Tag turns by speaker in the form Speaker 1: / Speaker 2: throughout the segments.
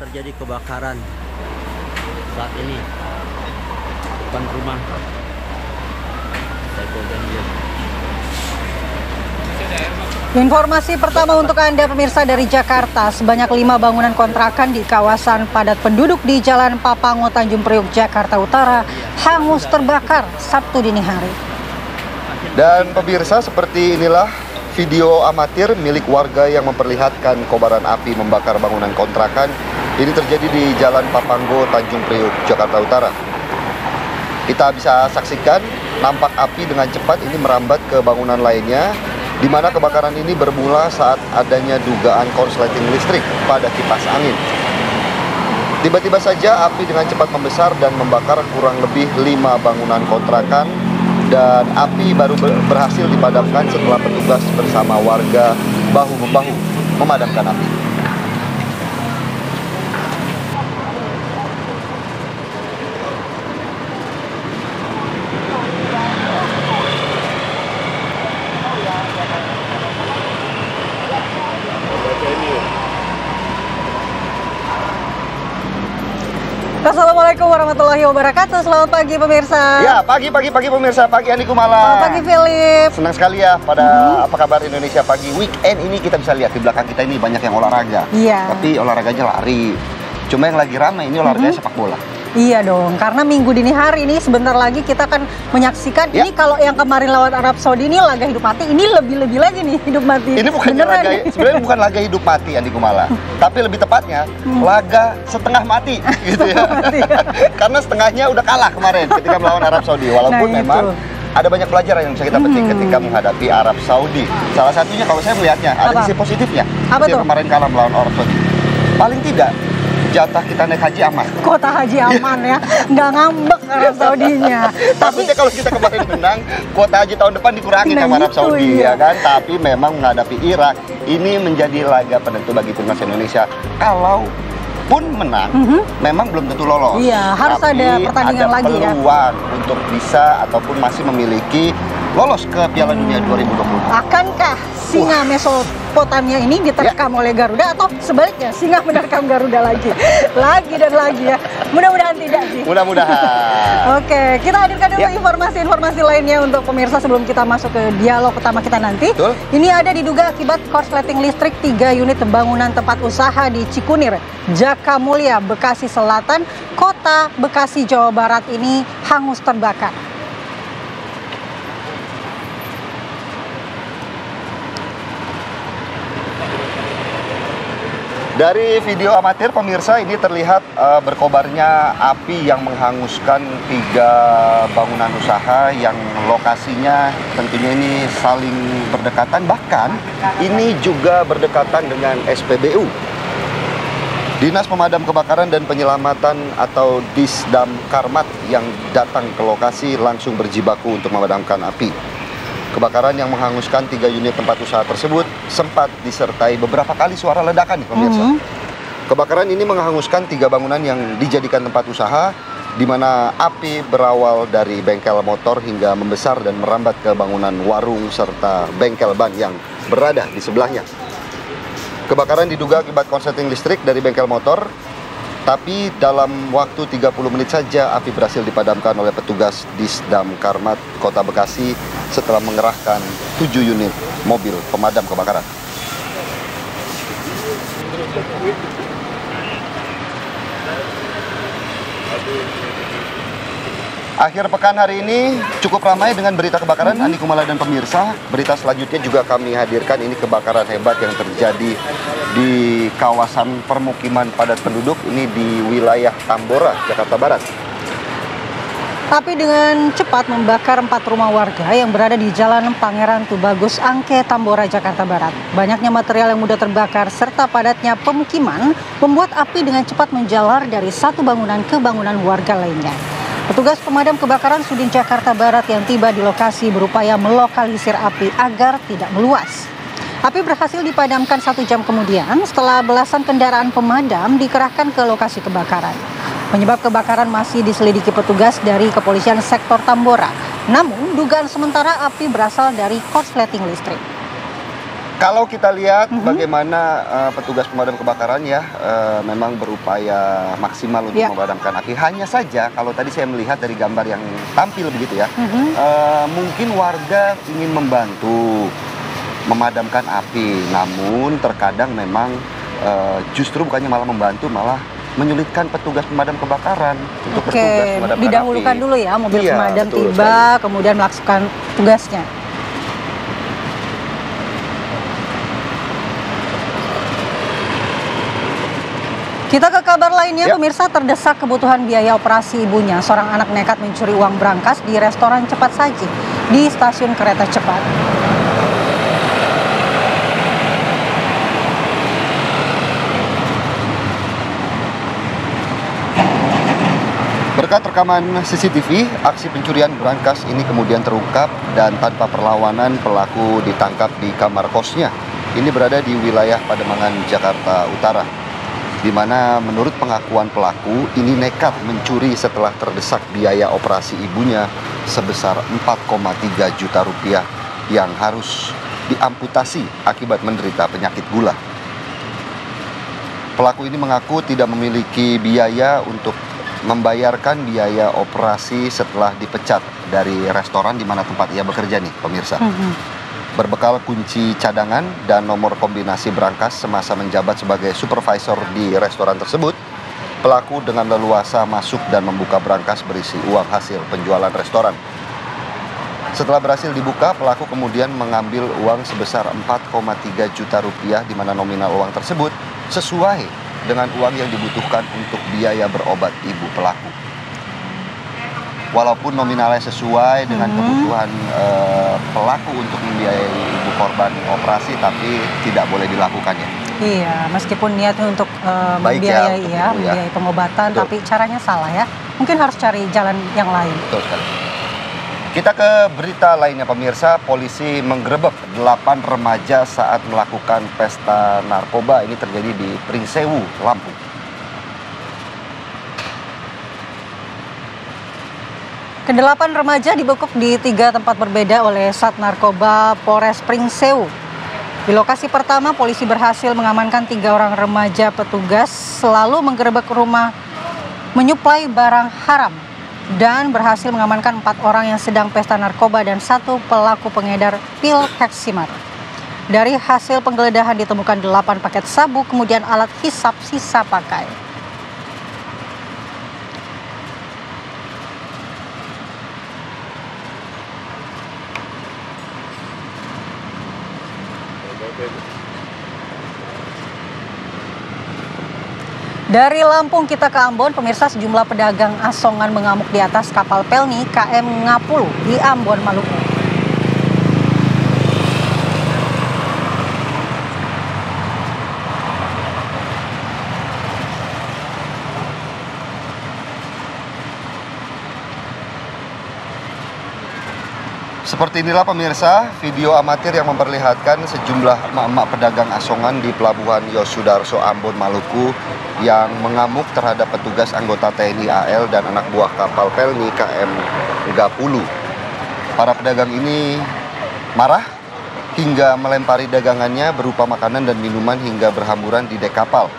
Speaker 1: terjadi kebakaran saat ini depan rumah Saiful Ganjar.
Speaker 2: Informasi pertama untuk Anda pemirsa dari Jakarta, sebanyak 5 bangunan kontrakan di kawasan padat penduduk di Jalan Papango, Tanjung Priok, Jakarta Utara hangus terbakar Sabtu dini hari.
Speaker 3: Dan pemirsa, seperti inilah video amatir milik warga yang memperlihatkan kobaran api membakar bangunan kontrakan. Ini terjadi di Jalan Papango, Tanjung Priok, Jakarta Utara. Kita bisa saksikan nampak api dengan cepat ini merambat ke bangunan lainnya, di mana kebakaran ini bermula saat adanya dugaan korsleting listrik pada kipas angin. Tiba-tiba saja api dengan cepat membesar dan membakar kurang lebih 5 bangunan kontrakan, dan api baru berhasil dipadamkan setelah petugas bersama warga bahu-membahu memadamkan api.
Speaker 2: Assalamualaikum warahmatullahi wabarakatuh. Selamat pagi pemirsa.
Speaker 3: Ya, pagi pemirsa, pagi Andi Kumala.
Speaker 2: Pagi Philip.
Speaker 3: Senang sekali ya pada apa kabar Indonesia pagi weekend ini. Kita bisa lihat di belakang kita ini banyak yang olahraga.
Speaker 2: Iya.
Speaker 3: Tapi olahraganya lari. Cuma yang lagi ramai ini olahraganya sepak bola.
Speaker 2: Iya dong, karena minggu dini hari ini sebentar lagi kita akan menyaksikan ini. Kalau yang kemarin lawan Arab Saudi ini laga hidup mati, ini lebih lagi nih hidup mati.
Speaker 3: Ini bukan laga, sebenarnya bukan laga hidup mati Andi Kumala, tapi lebih tepatnya laga setengah mati gitu ya. Karena setengahnya udah kalah kemarin ketika melawan Arab Saudi, walaupun memang ada banyak pelajaran yang bisa kita petik ketika menghadapi Arab Saudi. Salah satunya kalau saya melihatnya ada sisi positifnya. Ketika kemarin kalah melawan Arab Saudi, paling tidak jatah kita naik haji aman.
Speaker 2: Kota haji aman ya, nggak ngambek Arab Saudinya.
Speaker 3: Takutnya kalau kita kemarin menang, kuota haji tahun depan dikurangi sama Arab Saudi ya kan. Tapi memang menghadapi Irak ini menjadi laga penentu bagi timnas Indonesia. Kalau pun menang, memang belum tentu lolos.
Speaker 2: Iya, harus ada pertandingan lagi ya.
Speaker 3: Ada peluang untuk bisa ataupun masih memiliki lolos ke Piala Dunia 2020.
Speaker 2: Akankah singa Mesopotamia ini diterkam oleh Garuda, atau sebaliknya singa menerkam Garuda lagi dan lagi ya? Mudah-mudahan tidak sih.
Speaker 3: Mudah-mudahan.
Speaker 2: Oke, kita hadirkan dulu informasi-informasi lainnya untuk pemirsa sebelum kita masuk ke dialog utama kita nanti.
Speaker 3: Betul.
Speaker 2: Ini ada diduga akibat korsleting listrik 3 unit pembangunan tempat usaha di Cikunir, Jakamulya, Bekasi Selatan, Kota Bekasi, Jawa Barat ini hangus terbakar.
Speaker 3: Dari video amatir pemirsa ini terlihat berkobarnya api yang menghanguskan 3 bangunan usaha yang lokasinya tentunya ini saling berdekatan, bahkan ini juga berdekatan dengan SPBU. Dinas Pemadam Kebakaran dan Penyelamatan atau Disdamkarmat yang datang ke lokasi langsung berjibaku untuk memadamkan api. Kebakaran yang menghanguskan 3 unit tempat usaha tersebut sempat disertai beberapa kali suara ledakan nih pemirsa. Kebakaran ini menghanguskan 3 bangunan yang dijadikan tempat usaha, di mana api berawal dari bengkel motor hingga membesar dan merambat ke bangunan warung serta bengkel ban yang berada di sebelahnya. Kebakaran diduga akibat korsleting listrik dari bengkel motor, tapi dalam waktu 30 menit saja api berhasil dipadamkan oleh petugas Disdamkarmat Kota Bekasi setelah mengerahkan 7 unit mobil pemadam kebakaran. Akhir pekan hari ini cukup ramai dengan berita kebakaran, Andi Kumala dan pemirsa. Berita selanjutnya juga kami hadirkan, ini kebakaran hebat yang terjadi di kawasan permukiman padat penduduk, ini di wilayah Tambora, Jakarta Barat.
Speaker 2: Api dengan cepat membakar 4 rumah warga yang berada di Jalan Pangeran Tubagus, Angke, Tambora, Jakarta Barat. Banyaknya material yang mudah terbakar serta padatnya pemukiman membuat api dengan cepat menjalar dari satu bangunan ke bangunan warga lainnya. Petugas pemadam kebakaran Sudin Jakarta Barat yang tiba di lokasi berupaya melokalisir api agar tidak meluas. Api berhasil dipadamkan 1 jam kemudian setelah belasan kendaraan pemadam dikerahkan ke lokasi kebakaran. Penyebab kebakaran masih diselidiki petugas dari Kepolisian Sektor Tambora. Namun, dugaan sementara api berasal dari korsleting listrik.
Speaker 3: Kalau kita lihat bagaimana petugas pemadam kebakaran ya memang berupaya maksimal untuk memadamkan api. Hanya saja kalau tadi saya melihat dari gambar yang tampil begitu ya, mungkin warga ingin membantu memadamkan api, namun terkadang memang justru bukannya malah membantu, malah menyulitkan petugas pemadam kebakaran untuk bertugas memadamkan
Speaker 2: didahulukan
Speaker 3: api.
Speaker 2: dulu ya mobil pemadam
Speaker 3: betul
Speaker 2: tiba,
Speaker 3: sekali.
Speaker 2: kemudian melakukan tugasnya. Kita ke kabar lainnya, pemirsa, terdesak kebutuhan biaya operasi ibunya. Seorang anak nekat mencuri uang berangkas di restoran cepat saji di stasiun kereta cepat.
Speaker 3: Berkat rekaman CCTV, aksi pencurian berangkas ini kemudian terungkap dan tanpa perlawanan pelaku ditangkap di kamar kosnya. Ini berada di wilayah Pademangan, Jakarta Utara, di mana menurut pengakuan pelaku ini nekat mencuri setelah terdesak biaya operasi ibunya sebesar 4,3 juta rupiah yang harus diamputasi akibat menderita penyakit gula. Pelaku ini mengaku tidak memiliki biaya untuk membayarkan biaya operasi setelah dipecat dari restoran di mana tempat ia bekerja nih, pemirsa. Berbekal kunci cadangan dan nomor kombinasi berangkas semasa menjabat sebagai supervisor di restoran tersebut, pelaku dengan leluasa masuk dan membuka berangkas berisi uang hasil penjualan restoran. Setelah berhasil dibuka, pelaku kemudian mengambil uang sebesar 4,3 juta rupiah di mana nominal uang tersebut sesuai dengan uang yang dibutuhkan untuk biaya berobat ibu pelaku. Walaupun nominalnya sesuai dengan kebutuhan pelaku untuk membiayai ibu korban operasi, tapi tidak boleh dilakukannya.
Speaker 2: Iya, meskipun niatnya untuk
Speaker 3: Baik
Speaker 2: membiayai
Speaker 3: ya, untuk ibu,
Speaker 2: membiayai pengobatan,
Speaker 3: Betul.
Speaker 2: tapi caranya salah ya. Mungkin harus cari jalan yang lain.
Speaker 3: Betul sekali. Kita ke berita lainnya, pemirsa. Polisi menggerebek 8 remaja saat melakukan pesta narkoba. Ini terjadi di Pringsewu, Lampung.
Speaker 2: Kedelapan remaja dibekuk di 3 tempat berbeda oleh Sat Narkoba Polres Pringsewu. Di lokasi pertama, polisi berhasil mengamankan 3 orang remaja petugas selalu menggerebek rumah menyuplai barang haram dan berhasil mengamankan 4 orang yang sedang pesta narkoba dan 1 pelaku pengedar pil heksimat. Dari hasil penggeledahan ditemukan 8 paket sabu, kemudian alat hisap sisa pakai. Dari Lampung kita ke Ambon, pemirsa, sejumlah pedagang asongan mengamuk di atas kapal Pelni KM Ngapulu di Ambon, Maluku.
Speaker 3: Seperti inilah pemirsa, video amatir yang memperlihatkan sejumlah emak-emak pedagang asongan di Pelabuhan Yosudarso, Ambon, Maluku yang mengamuk terhadap petugas anggota TNI AL dan anak buah kapal Pelni KM Ngapulu. Para pedagang ini marah hingga melempari dagangannya berupa makanan dan minuman hingga berhamburan di dek kapal.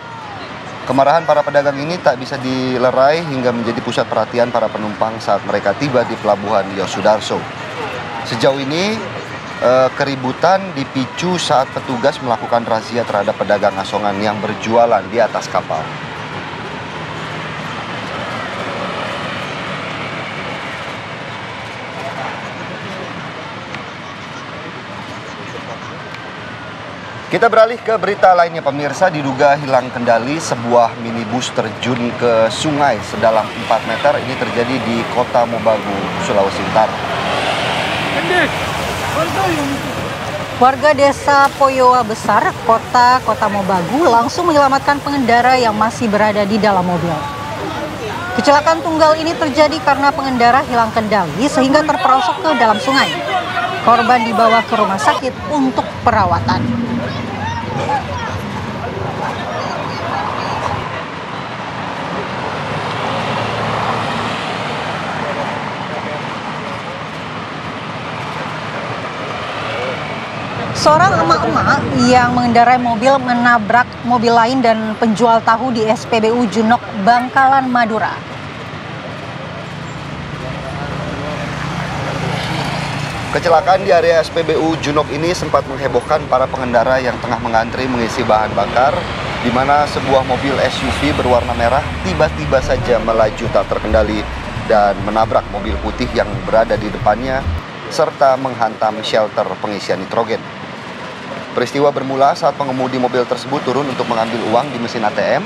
Speaker 3: Kemarahan para pedagang ini tak bisa dilerai hingga menjadi pusat perhatian para penumpang saat mereka tiba di Pelabuhan Yosudarso. Sejauh ini keributan dipicu saat petugas melakukan razia terhadap pedagang asongan yang berjualan di atas kapal. Kita beralih ke berita lainnya, pemirsa. Diduga hilang kendali, sebuah minibus terjun ke sungai sedalam 4 meter. Ini terjadi di Kota Mobagu, Sulawesi Utara.
Speaker 2: Warga desa Poyoa Besar, Kota Mobagu langsung menyelamatkan pengendara yang masih berada di dalam mobil. Kecelakaan tunggal ini terjadi karena pengendara hilang kendali sehingga terperosok ke dalam sungai. Korban dibawa ke rumah sakit untuk perawatan. Seorang emak-emak yang mengendarai mobil menabrak mobil lain dan penjual tahu di SPBU Junok, Bangkalan, Madura.
Speaker 3: Kecelakaan di area SPBU Junok ini sempat menghebohkan para pengendara yang tengah mengantri mengisi bahan bakar, di mana sebuah mobil SUV berwarna merah tiba-tiba saja melaju tak terkendali dan menabrak mobil putih yang berada di depannya, serta menghantam shelter pengisian nitrogen. Peristiwa bermula saat pengemudi mobil tersebut turun untuk mengambil uang di mesin ATM,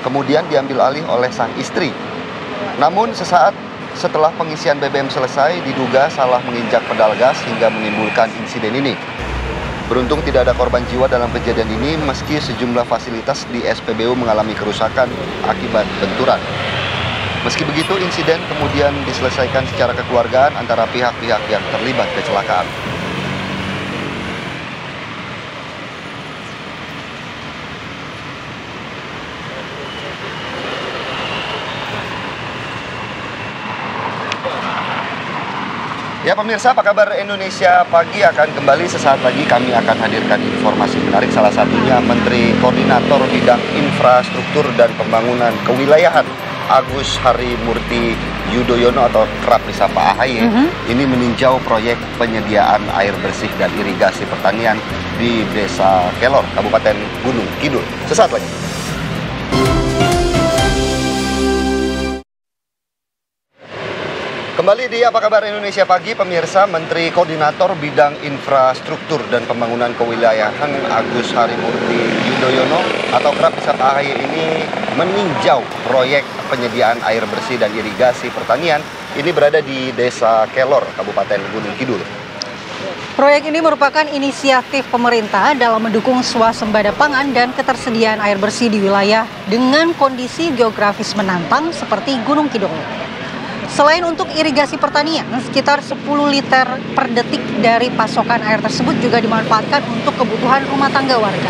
Speaker 3: kemudian diambil alih oleh sang istri. Namun sesaat setelah pengisian BBM selesai, diduga salah menginjak pedal gas hingga menimbulkan insiden ini. Beruntung tidak ada korban jiwa dalam kejadian ini, meski sejumlah fasilitas di SPBU mengalami kerusakan akibat benturan. Meski begitu, insiden kemudian diselesaikan secara kekeluargaan antara pihak-pihak yang terlibat kecelakaan. Ya pemirsa, apa kabar? Indonesia Pagi akan kembali sesaat lagi. Kami akan hadirkan informasi menarik, salah satunya Menteri Koordinator Bidang Infrastruktur dan Pembangunan Kewilayahan Agus Harimurti Yudhoyono atau kerap disapa AHY, ini meninjau proyek penyediaan air bersih dan irigasi pertanian di Desa Kelor, Kabupaten Gunung Kidul. Sesaat lagi. Kembali di Apa Kabar Indonesia Pagi, pemirsa. Menteri Koordinator Bidang Infrastruktur dan Pembangunan Kewilayahan Agus Harimurti Yudhoyono atau kerap disapa AHY ini meninjau proyek penyediaan air bersih dan irigasi pertanian. Ini berada di Desa Kelor, Kabupaten Gunung Kidul.
Speaker 2: Proyek ini merupakan inisiatif pemerintah dalam mendukung swasembada pangan dan ketersediaan air bersih di wilayah dengan kondisi geografis menantang seperti Gunung Kidul. Selain untuk irigasi pertanian, sekitar 10 liter per detik dari pasokan air tersebut juga dimanfaatkan untuk kebutuhan rumah tangga warga.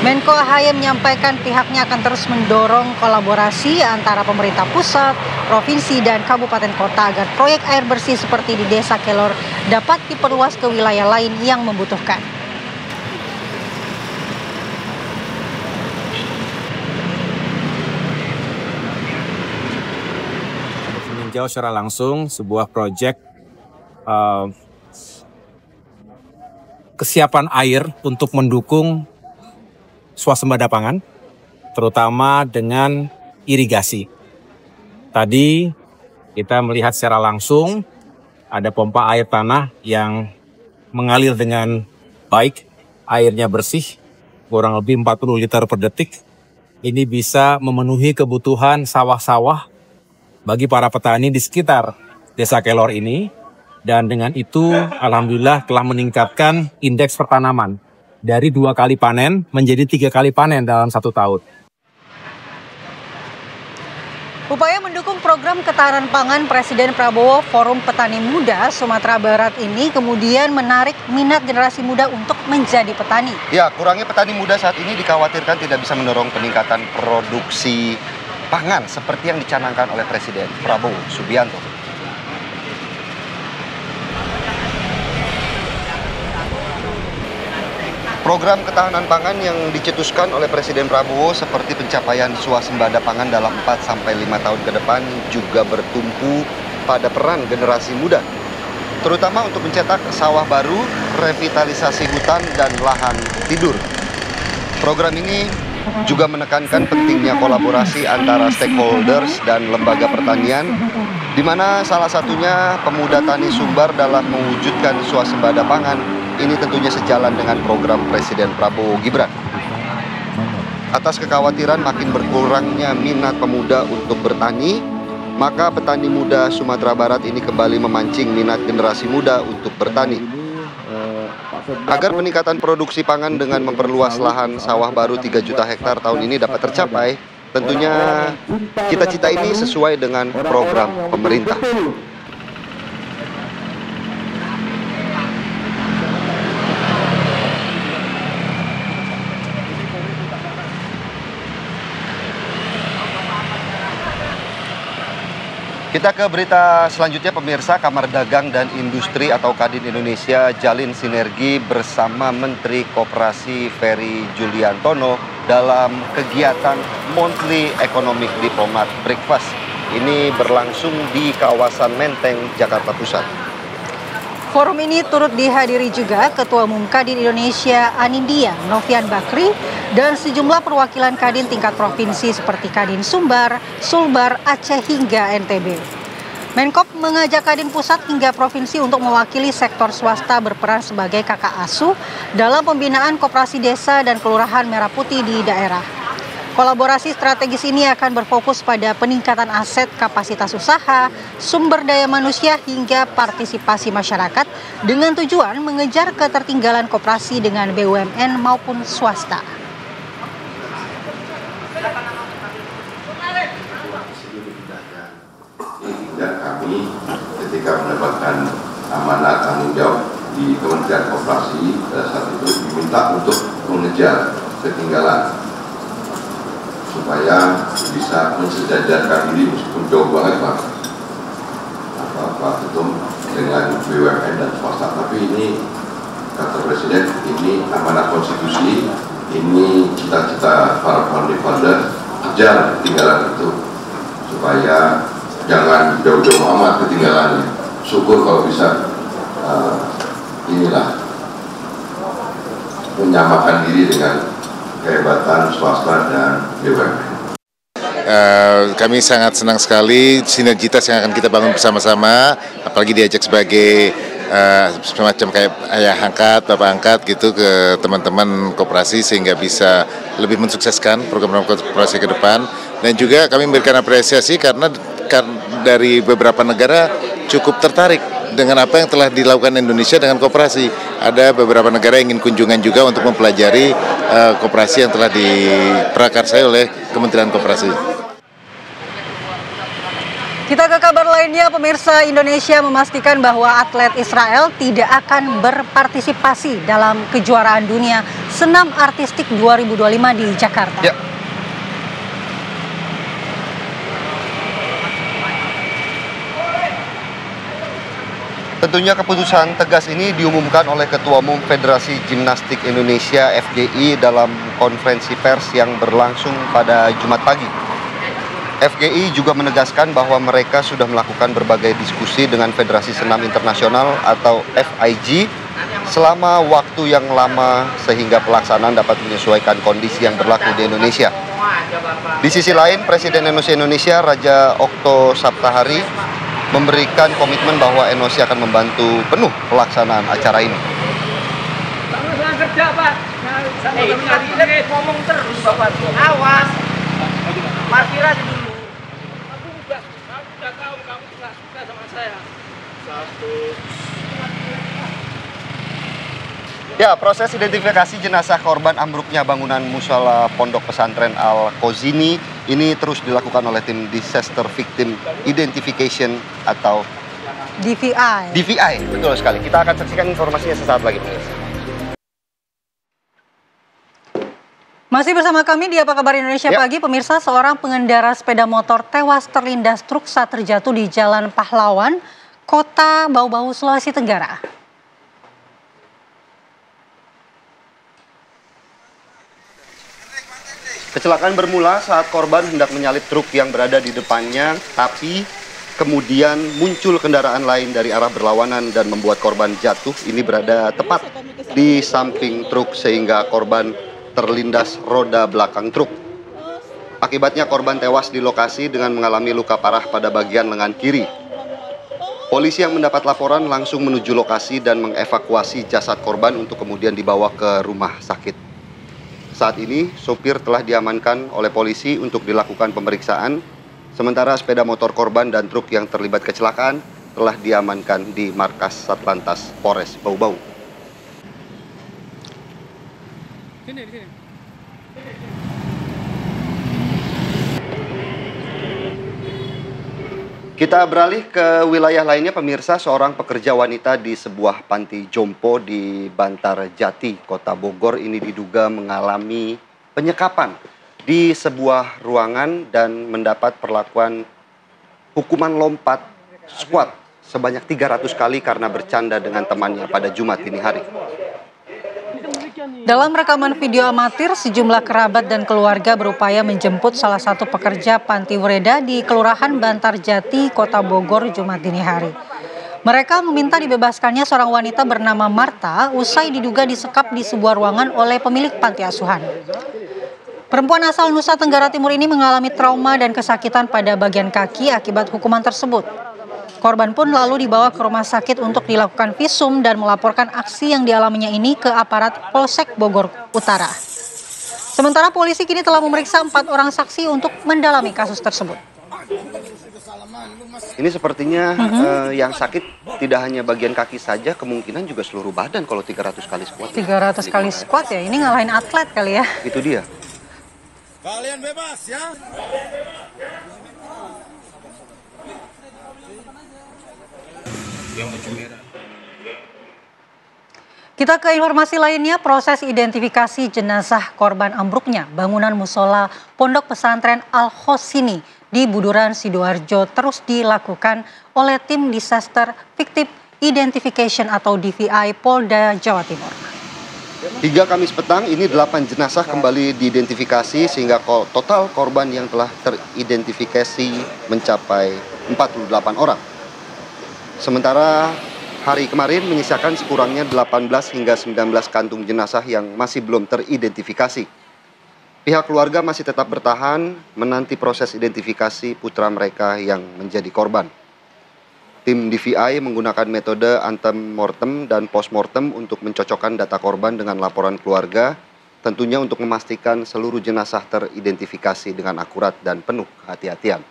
Speaker 2: Menko AHY menyampaikan pihaknya akan terus mendorong kolaborasi antara pemerintah pusat, provinsi, dan kabupaten kota agar proyek air bersih seperti di Desa Kelor dapat diperluas ke wilayah lain yang membutuhkan.
Speaker 4: Meninjau secara langsung sebuah proyek kesiapan air untuk mendukung swasembada pangan, terutama dengan irigasi. Tadi kita melihat secara langsung ada pompa air tanah yang mengalir dengan baik, airnya bersih, kurang lebih 40 liter per detik. Ini bisa memenuhi kebutuhan sawah-sawah bagi para petani di sekitar Desa Kelor ini, dan dengan itu alhamdulillah telah meningkatkan indeks pertanaman dari 2 kali panen menjadi 3 kali panen dalam 1 tahun.
Speaker 2: Upaya mendukung program ketahanan pangan Presiden Prabowo Forum Petani Muda Sumatera Barat ini kemudian menarik minat generasi muda untuk menjadi petani.
Speaker 3: Ya, kurangnya petani muda saat ini dikhawatirkan tidak bisa mendorong peningkatan produksi pangan seperti yang dicanangkan oleh Presiden Prabowo Subianto. Program ketahanan pangan yang dicetuskan oleh Presiden Prabowo seperti pencapaian swasembada pangan dalam 4-5 tahun ke depan juga bertumpu pada peran generasi muda, terutama untuk mencetak sawah baru, revitalisasi hutan, dan lahan tidur. Program ini juga menekankan pentingnya kolaborasi antara stakeholders dan lembaga pertanian, di mana salah satunya pemuda Tani Sumbar dalam mewujudkan swasembada pangan. Ini tentunya sejalan dengan program Presiden Prabowo Gibran. Atas kekhawatiran makin berkurangnya minat pemuda untuk bertani, maka petani muda Sumatera Barat ini kembali memancing minat generasi muda untuk bertani. Agar peningkatan produksi pangan dengan memperluas lahan sawah baru 3 juta hektar tahun ini dapat tercapai, tentunya cita-cita ini sesuai dengan program pemerintah. Kita ke berita selanjutnya pemirsa. Kamar Dagang dan Industri atau Kadin Indonesia jalin sinergi bersama Menteri Koperasi Ferry Juliantono dalam kegiatan Monthly Economic Diplomat Breakfast. Ini berlangsung di kawasan Menteng, Jakarta Pusat.
Speaker 2: Forum ini turut dihadiri juga Ketua Umum Kadin Indonesia Anindya Novian Bakri dan sejumlah perwakilan Kadin tingkat provinsi seperti Kadin Sumbar, Sulbar, Aceh hingga NTB. Menkop mengajak Kadin Pusat hingga provinsi untuk mewakili sektor swasta berperan sebagai kakak asuh dalam pembinaan koperasi desa dan kelurahan Merah Putih di daerah. Kolaborasi strategis ini akan berfokus pada peningkatan aset kapasitas usaha, sumber daya manusia hingga partisipasi masyarakat dengan tujuan mengejar ketertinggalan koperasi dengan BUMN maupun swasta.
Speaker 5: Dan kami ketika mendapatkan amanah tanggung jawab di Kementerian Koperasi saat itu diminta untuk mengejar ketinggalan supaya bisa mensejajarkan diri meskipun jauh banget Pak Ketum dengan BUMN dan swasta. Tapi ini kata Presiden, ini amanah konstitusi, ini cita-cita para founding father, kejar ketinggalan itu supaya jangan jauh-jauh amat ketinggalannya. Syukur kalau bisa inilah menyamakan diri dengan kehebatan swasta dan BUMN.
Speaker 6: Kami sangat senang sekali sinergitas yang akan kita bangun bersama-sama, apalagi diajak sebagai semacam kayak ayah angkat, bapak angkat gitu ke teman-teman koperasi sehingga bisa lebih mensukseskan program-program koperasi ke depan. Dan juga kami memberikan apresiasi karena dari beberapa negara cukup tertarik dengan apa yang telah dilakukan Indonesia dengan koperasi. Ada beberapa negara yang ingin kunjungan juga untuk mempelajari koperasi yang telah diprakarsai oleh Kementerian Koperasi.
Speaker 2: Kita ke kabar lainnya, pemirsa. Indonesia memastikan bahwa atlet Israel tidak akan berpartisipasi dalam kejuaraan dunia senam artistik 2025 di Jakarta.
Speaker 3: Ya. Tentunya keputusan tegas ini diumumkan oleh Ketua Umum Federasi Gimnastik Indonesia FGI dalam konferensi pers yang berlangsung pada Jumat pagi. FGI juga menegaskan bahwa mereka sudah melakukan berbagai diskusi dengan Federasi Senam Internasional atau FIG selama waktu yang lama sehingga pelaksanaan dapat menyesuaikan kondisi yang berlaku di Indonesia. Di sisi lain, Presiden Indonesia Raja Okto Saptahari memberikan komitmen bahwa NOC akan membantu penuh pelaksanaan acara ini.
Speaker 7: Kerja, Pak. Ngomong terus, Bapak. Awas. Parkir aja dulu. Aku udah tahu kamu nggak suka sama saya.
Speaker 3: Ya, proses identifikasi jenazah korban ambruknya bangunan musala Pondok Pesantren Al-Kozini ini terus dilakukan oleh tim Disaster Victim Identification atau
Speaker 2: DVI.
Speaker 3: DVI, betul sekali. Kita akan saksikan informasinya sesaat lagi, pemirsa.
Speaker 2: Masih bersama kami di Apa Kabar Indonesia Pagi, pemirsa. Seorang pengendara sepeda motor tewas terlindas truk saat terjatuh di Jalan Pahlawan, Kota Bau-Bau, Sulawesi Tenggara.
Speaker 3: Kecelakaan bermula saat korban hendak menyalip truk yang berada di depannya, tapi kemudian muncul kendaraan lain dari arah berlawanan dan membuat korban jatuh. Ini berada tepat di samping truk sehingga korban terlindas roda belakang truk. Akibatnya korban tewas di lokasi dengan mengalami luka parah pada bagian lengan kiri. Polisi yang mendapat laporan langsung menuju lokasi dan mengevakuasi jasad korban untuk kemudian dibawa ke rumah sakit. Saat ini, sopir telah diamankan oleh polisi untuk dilakukan pemeriksaan, sementara sepeda motor korban dan truk yang terlibat kecelakaan telah diamankan di markas Satlantas Polres Bau-Bau. Kita beralih ke wilayah lainnya, pemirsa. Seorang pekerja wanita di sebuah panti jompo di Bantar Jati, Kota Bogor ini diduga mengalami penyekapan di sebuah ruangan dan mendapat perlakuan hukuman lompat squat sebanyak 300 kali karena bercanda dengan temannya pada Jumat dini hari.
Speaker 2: Dalam rekaman video amatir, sejumlah kerabat dan keluarga berupaya menjemput salah satu pekerja panti Wreda di Kelurahan Bantarjati, Kota Bogor, Jumat dini hari. Mereka meminta dibebaskannya seorang wanita bernama Marta usai diduga disekap di sebuah ruangan oleh pemilik panti asuhan. Perempuan asal Nusa Tenggara Timur ini mengalami trauma dan kesakitan pada bagian kaki akibat hukuman tersebut. Korban pun lalu dibawa ke rumah sakit untuk dilakukan visum dan melaporkan aksi yang dialaminya ini ke aparat Polsek Bogor Utara. Sementara polisi kini telah memeriksa 4 orang saksi untuk mendalami kasus tersebut.
Speaker 3: Ini sepertinya yang sakit tidak hanya bagian kaki saja, kemungkinan juga seluruh badan kalau 300 kali squat.
Speaker 2: 300 kali squat ya, ini ngalahin atlet kali ya.
Speaker 3: Itu dia.
Speaker 8: Kalian bebas ya.
Speaker 2: Kita ke informasi lainnya, proses identifikasi jenazah korban ambruknya bangunan musola Pondok Pesantren Al-Hosini di Buduran, Sidoarjo terus dilakukan oleh tim Disaster Victim Identification atau DVI Polda Jawa Timur.
Speaker 3: Hingga Kamis petang, ini 8 jenazah kembali diidentifikasi sehingga total korban yang telah teridentifikasi mencapai 48 orang. Sementara hari kemarin menyisakan sekurangnya 18 hingga 19 kantung jenazah yang masih belum teridentifikasi. Pihak keluarga masih tetap bertahan menanti proses identifikasi putra mereka yang menjadi korban. Tim DVI menggunakan metode antemortem dan postmortem untuk mencocokkan data korban dengan laporan keluarga, tentunya untuk memastikan seluruh jenazah teridentifikasi dengan akurat dan penuh kehati-hatian.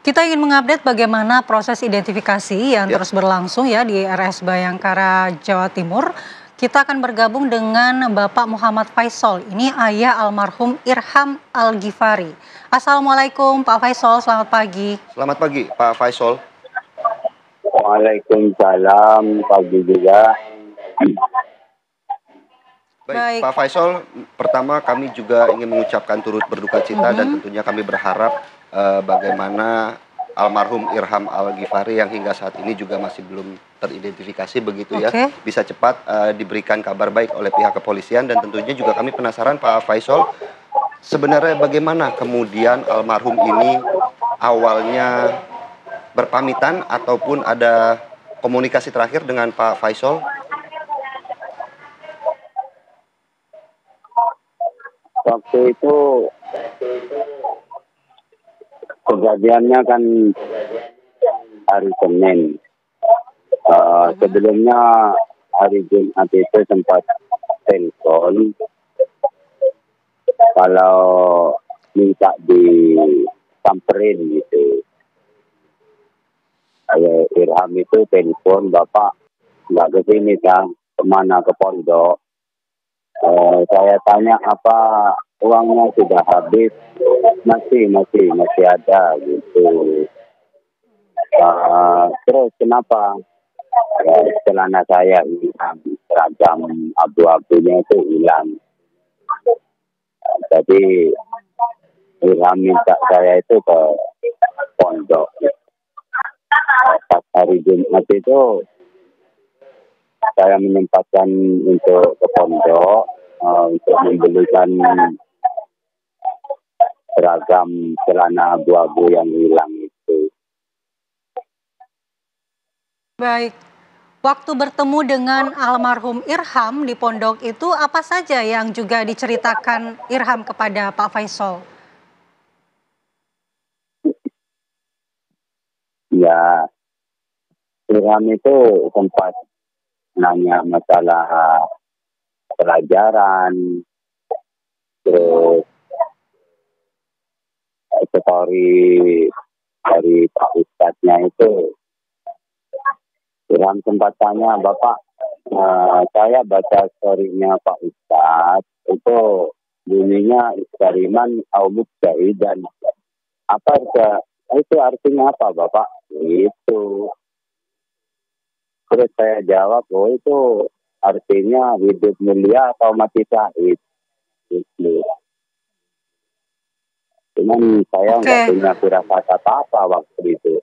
Speaker 2: Kita ingin mengupdate bagaimana proses identifikasi yang terus berlangsung ya di RS Bayangkara, Jawa Timur. Kita akan bergabung dengan Bapak Muhammad Faisal. Ini ayah almarhum Irham Al-Ghifari. Assalamualaikum Pak Faisal, selamat pagi.
Speaker 3: Selamat pagi Pak Faisal.
Speaker 9: Waalaikumsalam, pagi juga.
Speaker 3: Baik, Pak Faisal, pertama kami juga ingin mengucapkan turut berduka cita dan tentunya kami berharap bagaimana almarhum Irham Al-Ghifari yang hingga saat ini juga masih belum teridentifikasi begitu ya, bisa cepat diberikan kabar baik oleh pihak kepolisian. Dan tentunya juga kami penasaran Pak Faisal, sebenarnya bagaimana kemudian almarhum ini awalnya berpamitan ataupun ada komunikasi terakhir dengan Pak Faisal?
Speaker 9: Waktu itu kejadiannya kan hari Senin. Sebelumnya hari Jumat itu sempat telepon kalau minta disamperin gitu. Irham itu telepon, Bapak nggak ke sini kan, kemana, ke pondok. Saya tanya apa uangnya sudah habis, masih ada gitu. Terus kenapa? Celana saya hilang, seragam abu-abunya itu hilang. Jadi Irham minta saya itu ke pondok. Pas hari Jumat itu saya menyempatkan untuk ke pondok untuk membelikan seragam celana abu-abu yang hilang itu.
Speaker 2: Baik, waktu bertemu dengan almarhum Irham di pondok itu apa saja yang juga diceritakan Irham kepada Pak Faisal?
Speaker 9: Ya, Irham itu sempat nanya masalah pelajaran, terus story dari Pak Ustadznya itu. Irham sempat tanya, Bapak, saya baca story-nya Pak Ustadz, itu bunyinya eksperimen Aumuk dan apa Itu artinya apa Bapak? Itu. Terus saya jawab, oh itu artinya hidup mulia atau mati syahid. Gitu. Cuman saya nggak
Speaker 2: Oke,
Speaker 9: punya firasat apa-apa waktu itu.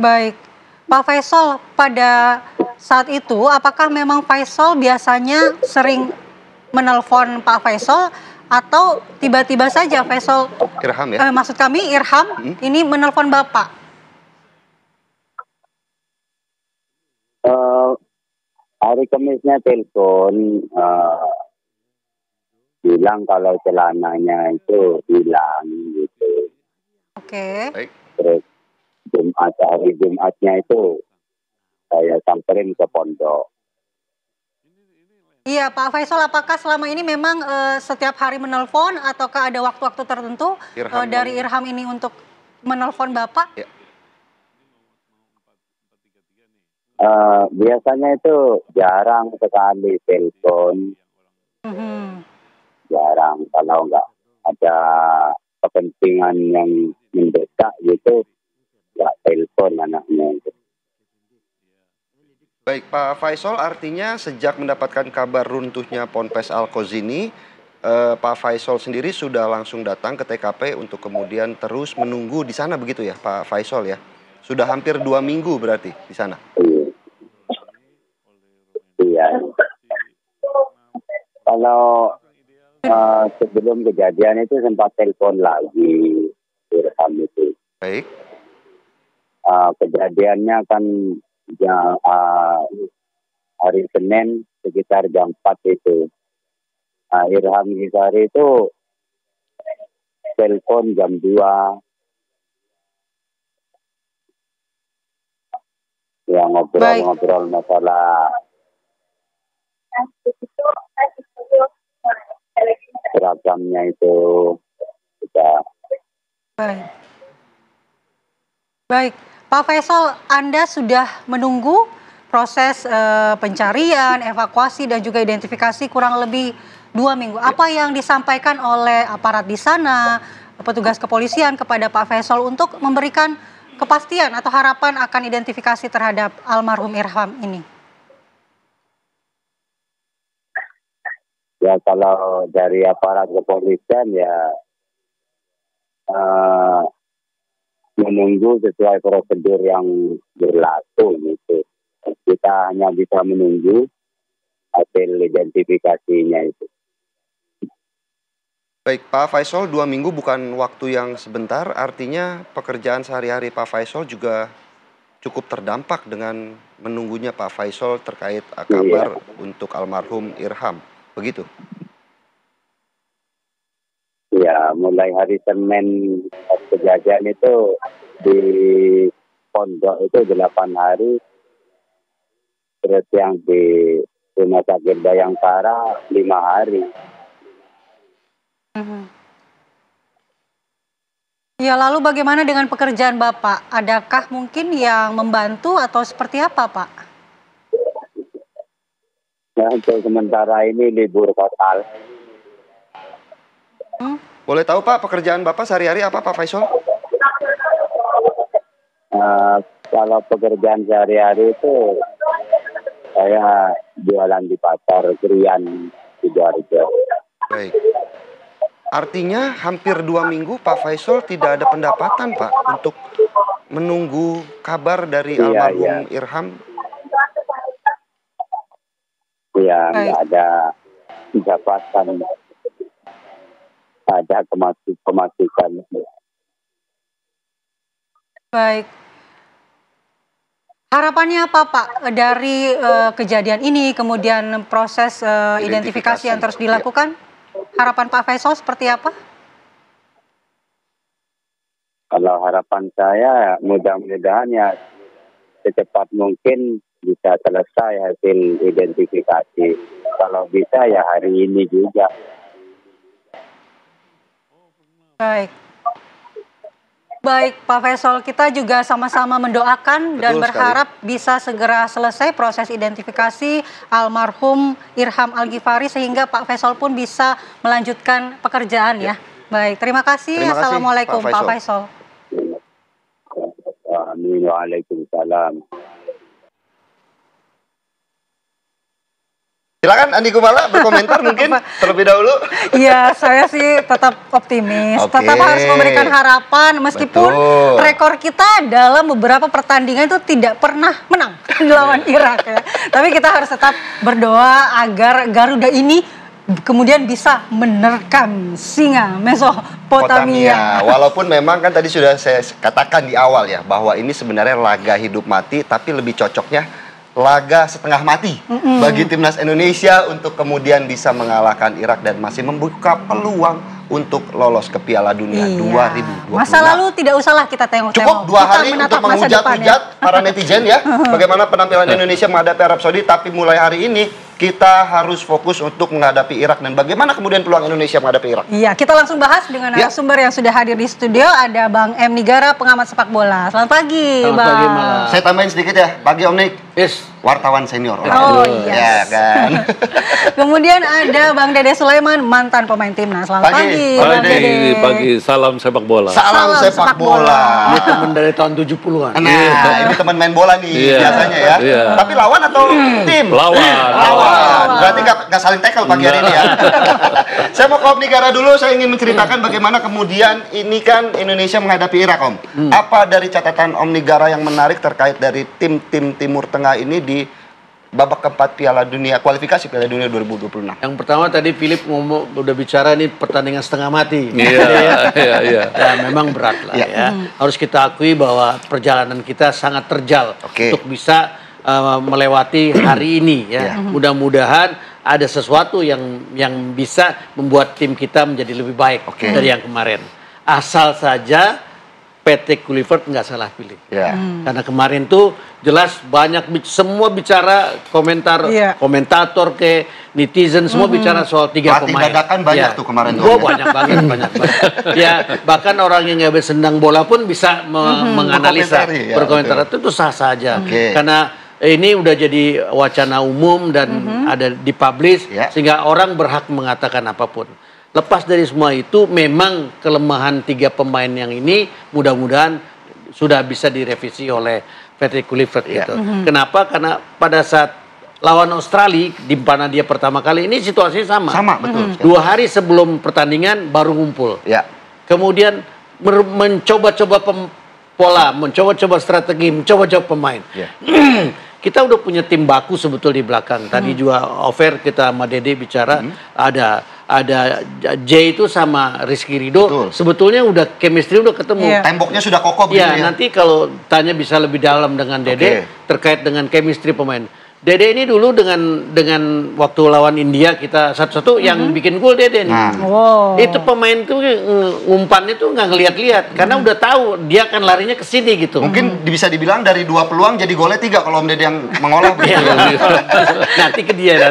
Speaker 2: baik. Pak Faisal, pada saat itu apakah memang Faisal biasanya sering menelpon Pak Faisal atau tiba-tiba saja Faisal,
Speaker 3: Irham ya?
Speaker 2: maksud kami Irham ini menelpon Bapak?
Speaker 9: Eh, Hari Kamisnya telepon bilang kalau celananya itu hilang gitu.
Speaker 2: Oke.
Speaker 3: Baik.
Speaker 9: Terus hari Jumatnya itu saya samperin ke pondok.
Speaker 2: Iya, Pak Faisal, apakah selama ini memang setiap hari menelpon ataukah ada waktu-waktu tertentu
Speaker 3: Irham
Speaker 2: dari Irham ini untuk menelpon Bapak?
Speaker 3: Ya.
Speaker 9: Biasanya itu jarang sekali telepon,
Speaker 2: Mhm.
Speaker 9: jarang kalau nggak ada kepentingan yang mendesak gitu, nggak telepon anaknya.
Speaker 3: Baik, Pak Faisal, artinya sejak mendapatkan kabar runtuhnya Ponpes Al-Qazini, Pak Faisal sendiri sudah langsung datang ke TKP untuk kemudian terus menunggu di sana begitu ya, Pak Faisal ya? Sudah hampir 2 minggu berarti di sana.
Speaker 9: Iya. Kalau sebelum kejadian itu sempat telepon lagi Irham itu.
Speaker 3: Baik.
Speaker 9: Kejadiannya kan hari Senin sekitar jam 4 itu. Irham Ghifari itu telepon jam 2 yang ngobrol-ngobrol masalah seragamnya itu.
Speaker 2: Baik. Baik, Pak Faisal, Anda sudah menunggu proses pencarian, evakuasi dan juga identifikasi kurang lebih 2 minggu. Apa yang disampaikan oleh aparat di sana, petugas kepolisian kepada Pak Faisal untuk memberikan kepastian atau harapan akan identifikasi terhadap almarhum Irham ini?
Speaker 9: Ya kalau dari aparat kepolisian ya menunggu sesuai prosedur yang berlaku gitu. Kita hanya bisa menunggu hasil identifikasinya itu.
Speaker 3: Baik, Pak Faisal, 2 minggu bukan waktu yang sebentar, artinya pekerjaan sehari-hari Pak Faisal juga cukup terdampak dengan menunggunya Pak Faisal terkait kabar untuk almarhum Irham, begitu?
Speaker 9: Ya, mulai hari Senin kejadian itu di pondok itu 8 hari, terus yang di Rumah Sakit Bayangkara 5 hari.
Speaker 2: Ya, lalu bagaimana dengan pekerjaan Bapak? Adakah mungkin yang membantu atau seperti apa, Pak?
Speaker 9: Nah, untuk sementara ini libur total.
Speaker 3: Boleh tahu Pak, pekerjaan Bapak sehari-hari apa Pak Faisal?
Speaker 9: Kalau pekerjaan sehari-hari itu saya jualan di pasar Krian Sidoarjo.
Speaker 3: Baik. Artinya hampir 2 minggu Pak Faisal tidak ada pendapatan Pak untuk menunggu kabar dari almarhum Irham.
Speaker 9: Iya, nggak ada pendapatan, ada pemasukan.
Speaker 2: Baik. Harapannya apa Pak dari kejadian ini, kemudian proses identifikasi yang terus dilakukan? Harapan Pak Faisal seperti apa?
Speaker 9: Kalau harapan saya mudah-mudahan ya secepat mungkin bisa selesai hasil identifikasi. Kalau bisa ya hari ini juga.
Speaker 2: Baik. Baik Pak Faisal, kita juga sama-sama mendoakan dan berharap bisa segera selesai proses identifikasi almarhum Irham Al-Ghifari sehingga Pak Faisal pun bisa melanjutkan pekerjaan ya. Baik, terima kasih.
Speaker 3: Terima kasih,
Speaker 2: Assalamualaikum
Speaker 3: Pak
Speaker 2: Pak
Speaker 3: Faisal.
Speaker 2: Faisal.
Speaker 9: Amin. Waalaikumsalam.
Speaker 3: Silakan Andi Kumala berkomentar mungkin terlebih dahulu.
Speaker 2: Iya, saya sih tetap optimis.
Speaker 3: Oke.
Speaker 2: Tetap harus memberikan harapan meskipun
Speaker 3: Betul.
Speaker 2: rekor kita dalam beberapa pertandingan itu tidak pernah menang lawan Irak ya. Tapi kita harus tetap berdoa agar Garuda ini kemudian bisa menerkam singa Mesopotamia.
Speaker 3: Walaupun memang kan tadi sudah saya katakan di awal ya bahwa ini sebenarnya laga hidup mati, tapi lebih cocoknya laga setengah mati bagi timnas Indonesia untuk kemudian bisa mengalahkan Irak dan masih membuka peluang untuk lolos ke Piala Dunia 2026.
Speaker 2: Masa lalu tidak usahlah kita tengok-tengok.
Speaker 3: Cukup 2 hari
Speaker 2: Kita
Speaker 3: untuk
Speaker 2: menatap masa depan
Speaker 3: menghujat-hujat para netizen ya bagaimana penampilan Indonesia menghadapi Arab Saudi, tapi mulai hari ini kita harus fokus untuk menghadapi Irak dan bagaimana kemudian peluang Indonesia menghadapi Irak.
Speaker 2: Iya, kita langsung bahas dengan narasumber yang sudah hadir di studio. Ada Bang M. Nigara, pengamat sepak bola. Selamat pagi,
Speaker 10: Selamat
Speaker 2: Bang.
Speaker 10: pagi, Malah.
Speaker 3: Saya tambahin sedikit ya, pagi Om Nik.
Speaker 10: Yes.
Speaker 3: Wartawan senior.
Speaker 2: Oh, yes.
Speaker 3: Ya kan.
Speaker 2: Kemudian ada Bang Dede Sulaiman, mantan pemain timnas. Selamat pagi, Bang Dede.
Speaker 11: Pagi, salam sepak bola.
Speaker 3: Salam sepak bola.
Speaker 10: Ini teman dari tahun 70-an.
Speaker 3: Nah, ini teman main bola nih biasanya ya. Tapi lawan atau tim?
Speaker 11: Lawan.
Speaker 3: Berarti nggak saling tackle pagi hari ini ya. Saya mau ke Om Nigara dulu. Saya ingin menceritakan bagaimana kemudian ini kan Indonesia menghadapi Irak, Om. Apa dari catatan Om Nigara yang menarik terkait dari tim-tim Timur Tengah ini di babak keempat Piala Dunia, kualifikasi Piala Dunia 2026?
Speaker 10: Yang pertama tadi Philip udah bicara ini pertandingan setengah mati.
Speaker 11: Iya.
Speaker 10: Ya, memang berat lah ya. Harus kita akui bahwa perjalanan kita sangat terjal untuk bisa melewati hari ini ya. Mudah-mudahan ada sesuatu yang bisa membuat tim kita menjadi lebih baik dari yang kemarin. Asal saja PT Kluivert nggak salah pilih. Karena kemarin tuh jelas banyak semua bicara komentator ke netizen semua bicara soal 3 pemain.
Speaker 3: Dadakan banyak tuh kemarin tuh.
Speaker 10: Oh, banyak banget. Ya, bahkan orang yang nggak bersenang bola pun bisa menganalisa, berkomentar. Itu sah saja. Karena ini udah jadi wacana umum dan ada dipublish sehingga orang berhak mengatakan apapun. Lepas dari semua itu, memang kelemahan 3 pemain yang ini mudah-mudahan sudah bisa direvisi oleh PT Kluivert gitu. Kenapa? Karena pada saat lawan Australia di mana dia pertama kali ini situasinya sama.
Speaker 3: Sama, betul.
Speaker 10: 2 hari sebelum pertandingan baru ngumpul. Kemudian mencoba-coba pola, mencoba-coba strategi, mencoba-coba pemain. Kita udah punya tim baku sebetulnya di belakang. Tadi juga over kita sama Dede bicara ada J itu sama Rizky Ridho. Sebetulnya udah chemistry udah ketemu.
Speaker 3: Temboknya sudah kokoh
Speaker 10: ya. Nanti kalau tanya bisa lebih dalam dengan Dede terkait dengan chemistry pemain. Dede ini dulu dengan waktu lawan India kita satu-satu yang bikin gol Dede nih. Itu pemain tuh ngumpannya tuh nggak ngeliat-liat karena udah tahu dia akan larinya ke sini gitu.
Speaker 3: Mungkin bisa dibilang dari 2 peluang jadi golnya 3 kalau Om Dede yang mengolah.
Speaker 10: Nanti ke dia.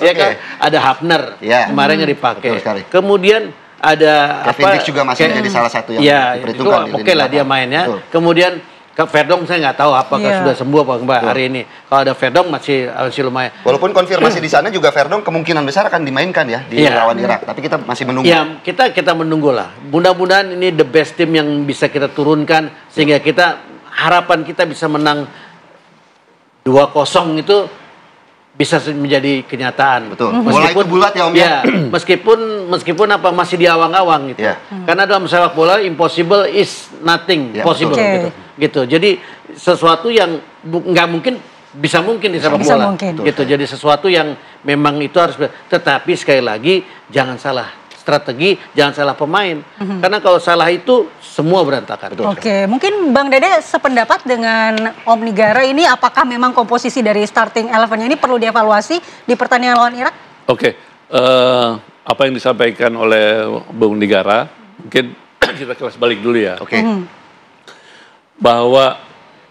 Speaker 10: Ya kan ada Hafner kemarin nggak dipakai. Kemudian ada
Speaker 3: Kevin Dix juga masih menjadi salah satu yang diperhitungkan.
Speaker 10: Oke lah dia mainnya. Kemudian Verdong saya nggak tahu apakah sudah sembuh apa enggak hari ini. Kalau ada Verdong masih lumayan.
Speaker 3: Walaupun konfirmasi di sana juga Verdong kemungkinan besar akan dimainkan ya di lawan Irak. Tapi kita masih menunggu.
Speaker 10: Ya kita menunggu lah. Mudah-mudahan ini the best team yang bisa kita turunkan sehingga harapan kita bisa menang 2-0 itu bisa menjadi kenyataan.
Speaker 3: Betul. Bola itu bulat ya Om ya.
Speaker 10: Meskipun masih di awang-awang gitu. Karena dalam sepak bola impossible is nothing possible gitu. Jadi sesuatu yang nggak mungkin bisa mungkin di sepak bola. Gitu. Jadi sesuatu yang memang itu harus. Tetapi sekali lagi jangan salah strategi, jangan salah pemain. Karena kalau salah itu semua berantakan.
Speaker 2: Mungkin Bang Dede sependapat dengan Om Nigara ini, apakah memang komposisi dari starting 11-nya ini perlu dievaluasi di pertandingan lawan Irak?
Speaker 11: Apa yang disampaikan oleh Bung Nigara, mungkin kita kelas balik dulu ya. Bahwa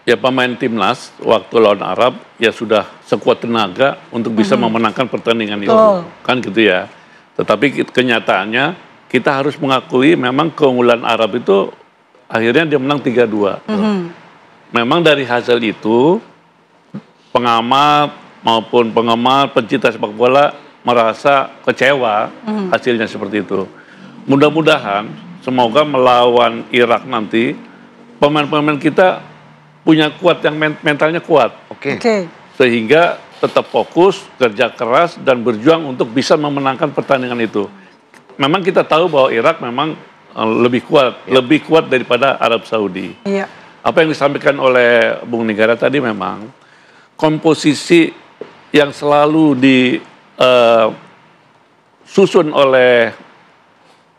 Speaker 11: ya pemain timnas waktu lawan Arab ya sudah sekuat tenaga untuk bisa memenangkan pertandingan itu. Kan gitu ya. Tetapi kenyataannya kita harus mengakui memang keunggulan Arab itu akhirnya dia menang 3-2. Memang dari hasil itu pengamat maupun penggemar pencinta sepak bola merasa kecewa hasilnya seperti itu. mudah-mudahan semoga melawan Irak nanti pemain-pemain kita punya kuat yang mentalnya kuat. Sehingga tetap fokus, kerja keras dan berjuang untuk bisa memenangkan pertandingan itu. Memang kita tahu bahwa Irak memang lebih kuat daripada Arab Saudi. Apa yang disampaikan oleh Bung Nigara tadi memang komposisi yang selalu disusun oleh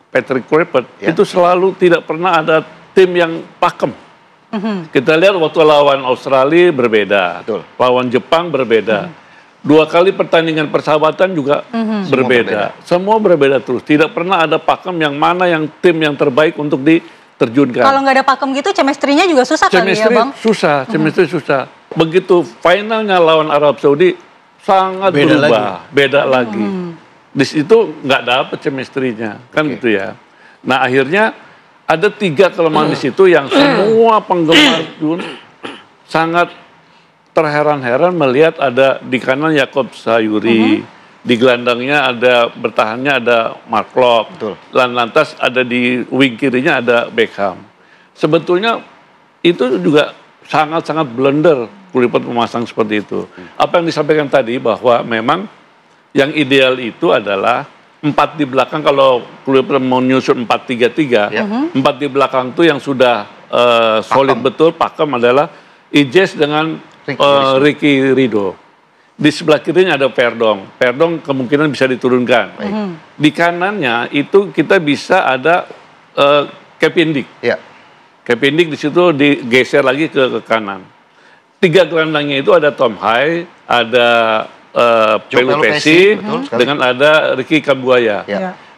Speaker 11: Patrick Kluivert itu selalu tidak pernah ada tim yang pakem. Kita lihat waktu lawan Australia berbeda, lawan Jepang berbeda. 2 kali pertandingan persahabatan juga berbeda. Semua berbeda terus. Tidak pernah ada pakem yang mana yang tim yang terbaik untuk diterjunkan.
Speaker 2: Kalau nggak ada pakem gitu, chemistry-nya juga susah kali ya, Bang?
Speaker 11: Chemistry susah. Begitu finalnya lawan Arab Saudi, sangat beda lagi. Di situ nggak dapet chemistry-nya, kan gitu ya. Nah akhirnya ada 3 kelemahan di situ yang semua penggemar Jun sangat terheran-heran melihat ada di kanan Yakob Sayuri, di gelandangnya bertahannya ada Mark Locke, dan lantas ada di wing kirinya ada Beckham. Sebetulnya itu juga sangat-sangat blunder Kluivert memasang seperti itu. Apa yang disampaikan tadi bahwa memang yang ideal itu adalah 4 di belakang. Kalau Kluivert mau nyusun 4-3-3, 4 di belakang itu yang sudah solid betul, pakem adalah Ijes dengan Ricky Ridho. Di sebelah kirinya ada Verdong. Verdong kemungkinan bisa diturunkan. Di kanannya itu kita bisa ada Kevin Dick. Kevin Dick di situ digeser lagi ke kanan. 3 gelandangnya itu ada Tom Hai, ada Pelupesi, dengan ada Ricky Kambuaya.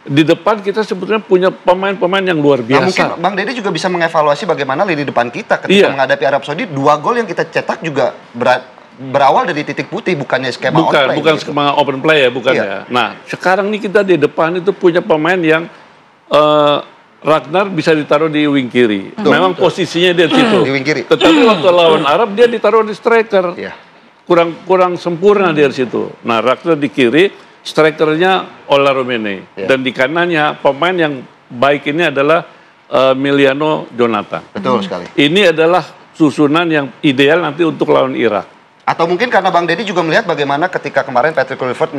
Speaker 11: Di depan kita sebetulnya punya pemain-pemain yang luar biasa.
Speaker 3: Nah, mungkin Bang Deddy juga bisa mengevaluasi bagaimana lini depan kita ketika menghadapi Arab Saudi. 2 gol yang kita cetak juga berawal dari titik putih, bukannya skema on play.
Speaker 11: Bukan skema open play ya, bukan ya. Nah, sekarang nih kita di depan itu punya pemain yang Ragnar bisa ditaruh di wing kiri. Memang posisinya dia di situ.
Speaker 3: Di wing kiri.
Speaker 11: Tetapi waktu lawan Arab dia ditaruh di striker. Kurang sempurna dia di situ. Nah, Ragnar di kiri, strikernya Ola Romene. Dan di kanannya pemain yang baik ini adalah Emiliano Jonathan.
Speaker 3: Betul sekali.
Speaker 11: Ini adalah susunan yang ideal nanti untuk lawan Irak.
Speaker 3: Atau mungkin karena Bang Deddy juga melihat bagaimana ketika kemarin Patrick Kluivert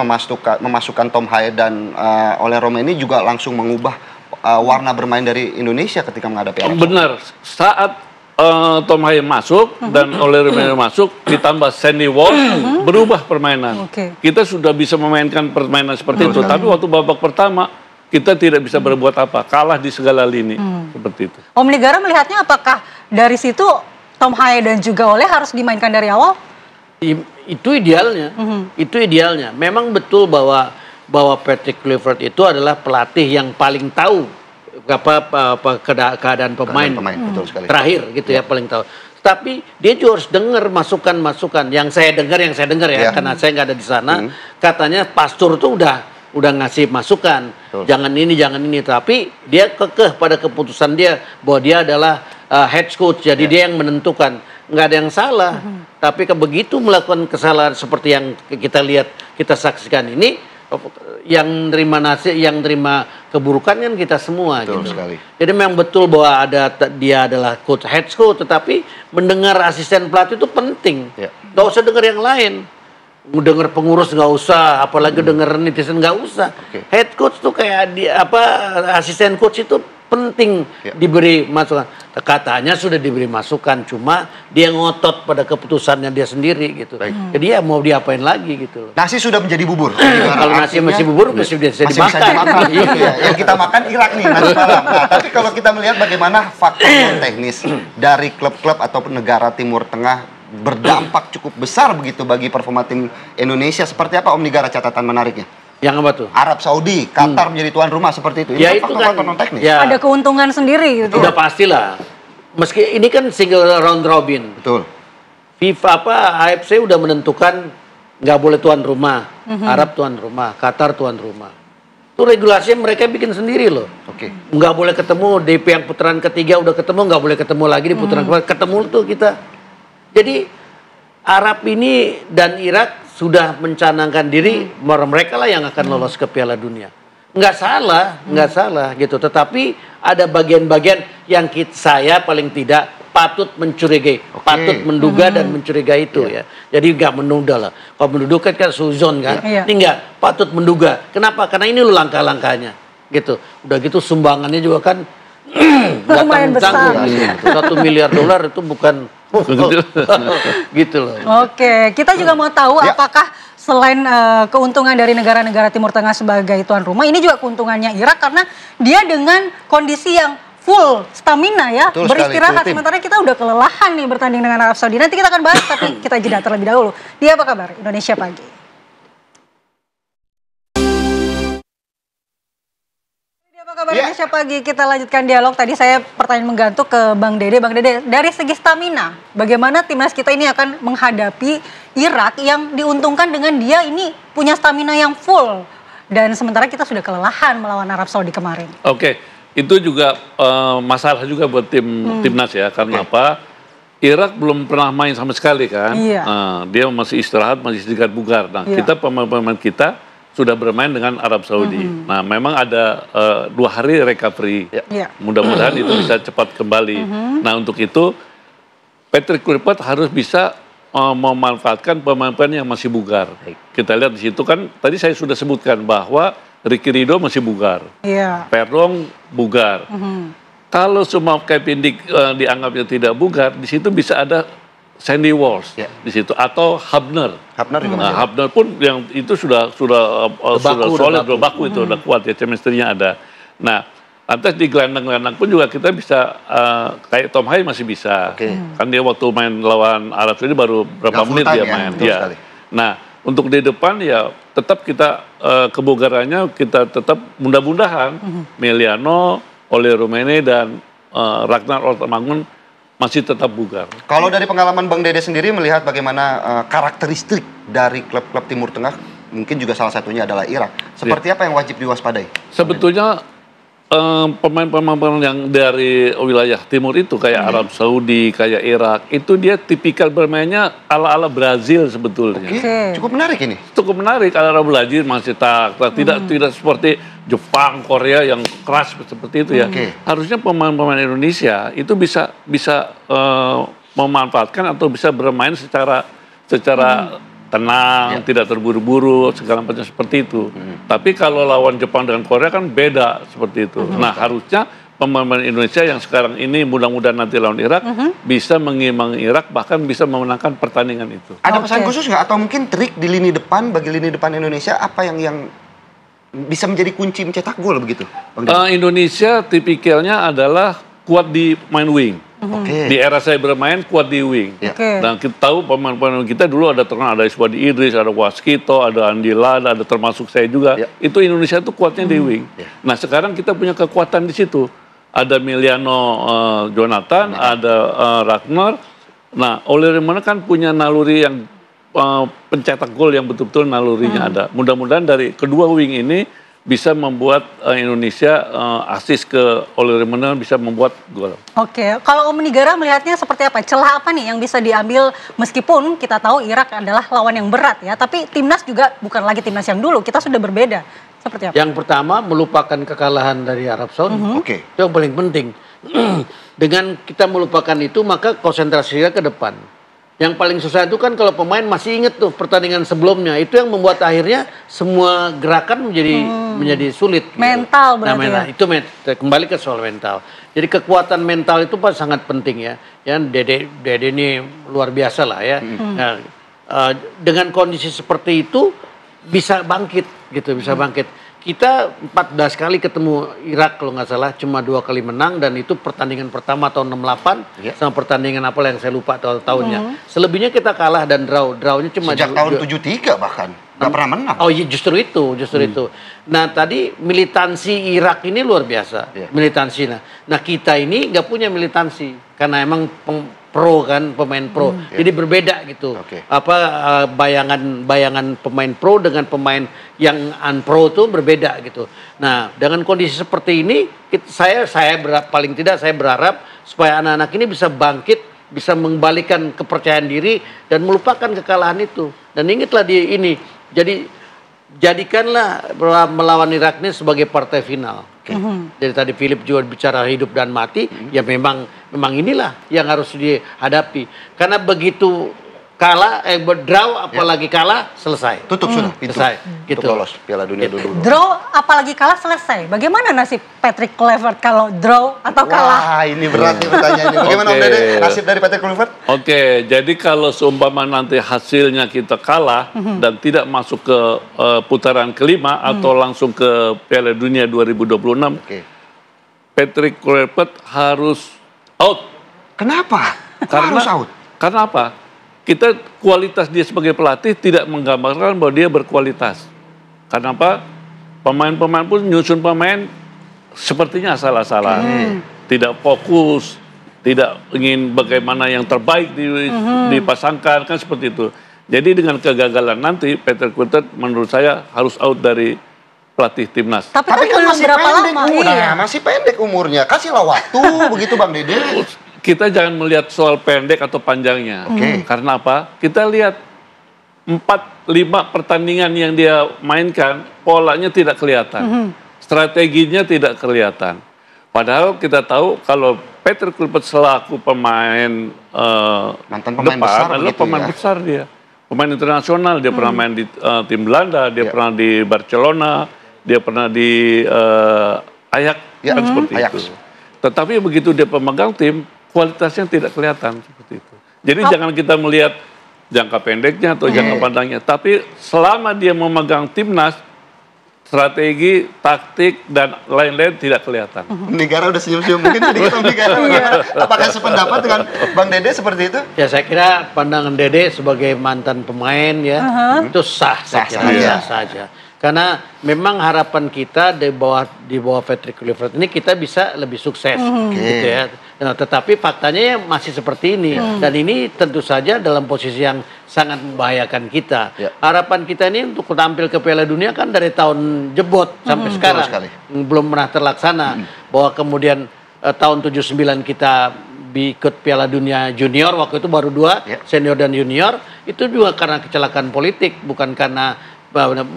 Speaker 3: memasukkan Tom Hai dan Ola Romene juga langsung mengubah warna bermain dari Indonesia ketika menghadapi Arab Saudi.
Speaker 11: Benar. Saat Tom Hai masuk dan Ola Romene masuk, ditambah Sandy Walsh, berubah permainan. Kita sudah bisa memainkan permainan seperti itu. Tapi waktu babak pertama, kita tidak bisa berbuat apa. Kalah di segala lini. Seperti itu.
Speaker 2: Om Nigara melihatnya apakah dari situ Tom Hai dan juga Ole harus dimainkan dari awal?
Speaker 10: Itu idealnya. Itu idealnya. Memang betul bahwa Patrick Kluivert itu adalah pelatih yang paling tahu keadaan pemain.
Speaker 3: Betul sekali.
Speaker 10: Terakhir gitu ya, paling tahu. Tapi dia juga harus dengar masukan-masukan. Yang saya dengar ya, karena saya nggak ada di sana. Katanya Pastur tuh udah ngasih masukan. Jangan ini. Tapi dia kekeh pada keputusan dia bahwa dia adalah head coach. Jadi dia yang menentukan. Nggak ada yang salah. Tapi begitu melakukan kesalahan seperti yang kita lihat, kita saksikan ini, yang terima keburukan kan kita semua.
Speaker 3: Betul
Speaker 10: gitu.
Speaker 3: Sekali.
Speaker 10: Jadi memang betul bahwa dia adalah coach, head coach, tetapi mendengar asisten pelatih itu penting. Nggak usah dengar yang lain. Dengar pengurus nggak usah, apalagi dengar netizen nggak usah. Head coach tuh kayak asisten coach itu penting diberi masukan. Katanya sudah diberi masukan, cuma dia ngotot pada keputusannya dia sendiri gitu. Jadi ya mau diapain lagi gitu.
Speaker 3: Nasi sudah menjadi bubur.
Speaker 10: Kalau nasi masih bubur masih bisa dimakan.
Speaker 3: Yang kita makan Irak nih nanti malam. Nah, tapi kalau kita melihat bagaimana faktor teknis dari klub-klub ataupun negara Timur Tengah berdampak cukup besar begitu bagi performa tim Indonesia. Seperti apa Om Nigara catatan menariknya?
Speaker 10: Yang apa tuh?
Speaker 3: Arab Saudi, Qatar menjadi tuan rumah seperti itu. Ini
Speaker 10: ya itu kan
Speaker 3: non teknis.
Speaker 2: Ya. Ada keuntungan sendiri gitu.
Speaker 10: Udah pastilah. Meski ini kan single round robin.
Speaker 3: Betul.
Speaker 10: AFC udah menentukan nggak boleh tuan rumah, Arab tuan rumah, Qatar tuan rumah. Itu regulasinya mereka bikin sendiri loh. Nggak boleh ketemu di yang putaran ketiga udah ketemu, nggak boleh ketemu lagi di putaran kedua. Ketemu tuh kita. Jadi Arab ini dan Irak sudah mencanangkan diri, mereka lah yang akan lolos ke Piala Dunia. nggak salah gitu. Tetapi ada bagian-bagian yang saya paling tidak patut mencurigai, patut menduga dan mencurigai itu ya. Jadi nggak menunda lah. Kalau menduga kan suzon kan, ini nggak patut menduga. Kenapa? Karena ini langkah-langkahnya gitu. Udah gitu sumbangannya juga kan
Speaker 2: lumayan besar.
Speaker 10: $1 miliar itu bukan gitu loh.
Speaker 2: Oke, kita juga mau tahu apakah selain keuntungan dari negara-negara Timur Tengah sebagai tuan rumah, ini juga keuntungannya Irak karena dia dengan kondisi yang full stamina ya, beristirahat. Sementara kita udah kelelahan nih bertanding dengan Arab Saudi. Nanti kita akan bahas, tapi kita jeda terlebih dahulu. Dia apa kabar? Indonesia Pagi. Indonesia Pagi, kita lanjutkan dialog. Tadi saya pertanyaan menggantung ke Bang Dede. Bang Dede, dari segi stamina, bagaimana timnas kita ini akan menghadapi Irak yang diuntungkan dengan dia ini punya stamina yang full. Dan sementara kita sudah kelelahan melawan Arab Saudi kemarin.
Speaker 11: Oke, itu juga masalah juga buat timnas ya. Karena apa? Irak belum pernah main sama sekali kan. Dia masih istirahat, masih sedikit bugar. Nah, kita pemain-pemain kita sudah bermain dengan Arab Saudi. Nah, memang ada 2 hari recovery. Mudah-mudahan itu bisa cepat kembali. Nah, untuk itu Patrick Kluivert harus bisa memanfaatkan pemain-pemain yang masih bugar. Kita lihat di situ kan, tadi saya sudah sebutkan bahwa Ricky Ridho masih bugar. Peron bugar. Kalau semua Kepindik dianggapnya tidak bugar, di situ bisa ada Sandy Walsh di situ atau Hubner. Hubner pun yang itu sudah solid, sudah baku itu, udah kuat ya, chemistry-nya ada. Nah, lantas di gelandang-gelandang pun juga kita bisa kayak Tom Hay masih bisa. Kan dia waktu main lawan Arab Saudi baru berapa menit dia main. Nah, untuk di depan ya tetap kita kebugarannya kita tetap mudah-mudahan Meliano, Ole Rumene dan Ragnar Oltamangun masih tetap bugar.
Speaker 3: Kalau dari pengalaman Bang Dede sendiri melihat bagaimana karakteristik dari klub-klub Timur Tengah, mungkin juga salah satunya adalah Irak. Seperti apa yang wajib diwaspadai?
Speaker 11: Sebetulnya pemain-pemain yang dari wilayah timur itu kayak Arab Saudi, kayak Irak, itu dia tipikal bermainnya ala-ala Brazil sebetulnya.
Speaker 3: Cukup menarik ini.
Speaker 11: Cukup menarik ala-ala Brazil, masih tidak seperti Jepang, Korea yang keras seperti itu ya. Harusnya pemain-pemain Indonesia itu bisa memanfaatkan atau bisa bermain secara tenang, tidak terburu-buru, segala macam seperti itu. Tapi kalau lawan Jepang dengan Korea kan beda seperti itu. Nah, harusnya pemain Indonesia yang sekarang ini mudah-mudahan nanti lawan Irak bisa mengimbangi Irak, bahkan bisa memenangkan pertandingan itu.
Speaker 3: Ada pesan khusus nggak? Atau mungkin trik di lini depan, bagi lini depan Indonesia, apa yang bisa menjadi kunci mencetak gol begitu?
Speaker 11: Indonesia tipikalnya adalah kuat di main wing. Di era saya bermain kuat di wing. Dan kita tahu pemain-pemain kita dulu ada terkenal, ada Iswadi Idris, ada Waskito, ada Andi Lada, ada termasuk saya juga. Itu Indonesia itu kuatnya di wing. Nah, sekarang kita punya kekuatan di situ. Ada Meliano Jonathan, ada Ragnar. Nah, Ole Rumene kan punya naluri yang pencetak gol yang betul-betul nalurinya ada. Mudah-mudahan dari kedua wing ini bisa membuat Indonesia asis ke Ole Rumene, bisa membuat gol.
Speaker 2: Kalau Om Nigara melihatnya seperti apa? Celah apa nih yang bisa diambil meskipun kita tahu Irak adalah lawan yang berat ya, tapi timnas juga bukan lagi timnas yang dulu, kita sudah berbeda. Seperti apa?
Speaker 10: Yang pertama melupakan kekalahan dari Arab Saudi. Itu yang paling penting. Dengan kita melupakan itu maka konsentrasinya ke depan. Yang paling susah itu kan kalau pemain masih inget tuh pertandingan sebelumnya, itu yang membuat akhirnya semua gerakan menjadi sulit.
Speaker 2: Mental berarti
Speaker 10: ya? Itu kembali ke soal mental. Jadi kekuatan mental itu sangat penting ya. Dede ini luar biasa lah ya. Nah, dengan kondisi seperti itu bisa bangkit gitu, bisa bangkit. Kita 14 kali ketemu Irak kalau nggak salah, cuma 2 kali menang dan itu pertandingan pertama tahun 68 sama pertandingan apa yang saya lupa tahunnya. Selebihnya kita kalah dan draw-nya cuma
Speaker 3: sejak tahun 73 bahkan nggak pernah menang.
Speaker 10: Oh iya, justru itu. Nah, tadi militansi Irak ini luar biasa. Militansi. Nah, kita ini nggak punya militansi karena emang pro kan, pemain pro. Jadi berbeda gitu. Bayangan pemain pro dengan pemain yang unpro itu berbeda gitu. Nah, dengan kondisi seperti ini paling tidak saya berharap supaya anak-anak ini bisa bangkit, bisa mengembalikan kepercayaan diri dan melupakan kekalahan itu. Dan ingatlah ini. Jadi jadikanlah melawan Irak ini sebagai partai final. Jadi tadi Philip juga bicara hidup dan mati, ya memang inilah yang harus dihadapi. Karena begitu kalah, draw apalagi kalah, selesai.
Speaker 3: Tutup sudah pintu.
Speaker 10: Selesai. Gitu.
Speaker 3: Untuk lolos Piala Dunia dulu.
Speaker 2: Draw apalagi kalah, selesai. Bagaimana nasib Patrick Kluivert kalau draw atau kalah?
Speaker 3: Wah, ini berat nih pertanyaannya. Bagaimana Om Dede nasib dari Patrick Kluivert?
Speaker 11: Oke, jadi kalau seumpama nanti hasilnya kita kalah dan tidak masuk ke putaran kelima atau langsung ke Piala Dunia 2026, Patrick Kluivert harus out.
Speaker 3: Kenapa?
Speaker 11: Karena
Speaker 3: harus out?
Speaker 11: Karena apa? Kita kualitas dia sebagai pelatih tidak menggambarkan bahwa dia berkualitas. Karena apa? Pemain-pemain pun nyusun pemain sepertinya asal-asalan. Tidak fokus, tidak ingin bagaimana yang terbaik dipasangkan, kan seperti itu. Jadi dengan kegagalan nanti, Patrick Kluivert menurut saya harus out dari pelatih timnas.
Speaker 2: Tapi kan masih berapa lama?
Speaker 3: Masih pendek umurnya. Kasihlah waktu, begitu Bang Dede.
Speaker 11: Kita jangan melihat soal pendek atau panjangnya. Karena apa? Kita lihat 4-5 pertandingan yang dia mainkan, polanya tidak kelihatan. Strateginya tidak kelihatan. Padahal kita tahu kalau Patrick Kluivert selaku pemain
Speaker 3: mantan pemain besar
Speaker 11: adalah pemain besar dia. Pemain internasional, dia pernah main di tim Belanda, dia pernah di Barcelona, dia pernah di Ajax, kan seperti itu. Tetapi begitu dia pemegang tim, kualitasnya tidak kelihatan seperti itu. Jadi jangan kita melihat jangka pendeknya atau jangka pandangnya, tapi selama dia memegang timnas, strategi, taktik dan lain-lain tidak kelihatan.
Speaker 3: Negara udah senyum-senyum, mungkin sedikit Negara. Apakah sependapat dengan Bang Dede seperti itu?
Speaker 10: Ya saya kira pandangan Dede sebagai mantan pemain ya itu sah saja. Karena memang harapan kita di bawah Patrick Kluivert ini kita bisa lebih sukses, gitu ya. Nah, tetapi faktanya masih seperti ini, dan ini tentu saja dalam posisi yang sangat membahayakan kita. Harapan kita ini untuk tampil ke Piala Dunia kan dari tahun jebot sampai sekarang belum pernah terlaksana. Bahwa kemudian tahun 79 kita ikut Piala Dunia Junior, waktu itu baru 2, senior dan junior, itu juga karena kecelakaan politik, bukan karena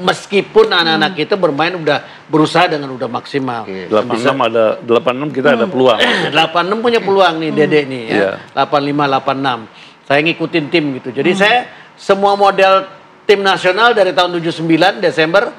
Speaker 10: meskipun anak-anak kita bermain udah berusaha dengan udah maksimal.
Speaker 11: 86 kita ada peluang.
Speaker 10: 86 punya peluang nih Dede nih ya. 85 86. Saya ngikutin tim gitu. Jadi saya semua model tim nasional dari tahun 79 Desember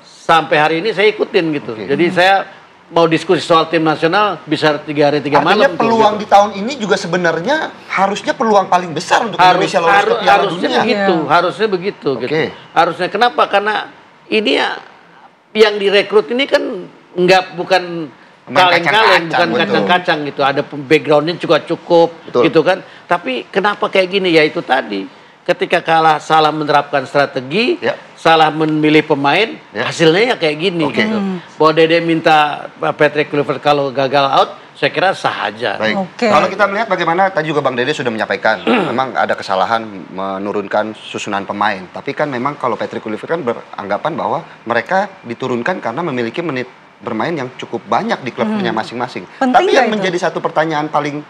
Speaker 10: sampai hari ini saya ikutin gitu. Jadi saya mau diskusi soal tim nasional bisa 3 hari 3 malam.
Speaker 3: Artinya peluang di tahun ini juga sebenarnya harusnya peluang paling besar untuk Indonesia lolos ke Piala Dunia.
Speaker 10: Harusnya begitu gitu. Harusnya kenapa? Karena ini ya yang direkrut ini kan bukan kaleng-kaleng, bukan kacang-kacang gitu. Ada backgroundnya juga cukup gitu kan. Tapi kenapa kayak gini? Ya itu tadi. Ketika salah menerapkan strategi, salah memilih pemain, hasilnya ya kayak gini. Gitu. Bahwa Dede minta Patrick Kluivert kalau gagal out, saya kira sah aja.
Speaker 3: Kalau kita melihat bagaimana, tadi juga Bang Dede sudah menyampaikan, memang ada kesalahan menurunkan susunan pemain. Tapi kan memang kalau Patrick Kluivert kan beranggapan bahwa mereka diturunkan karena memiliki menit bermain yang cukup banyak di klubnya masing-masing. Tapi yang menjadi satu pertanyaan paling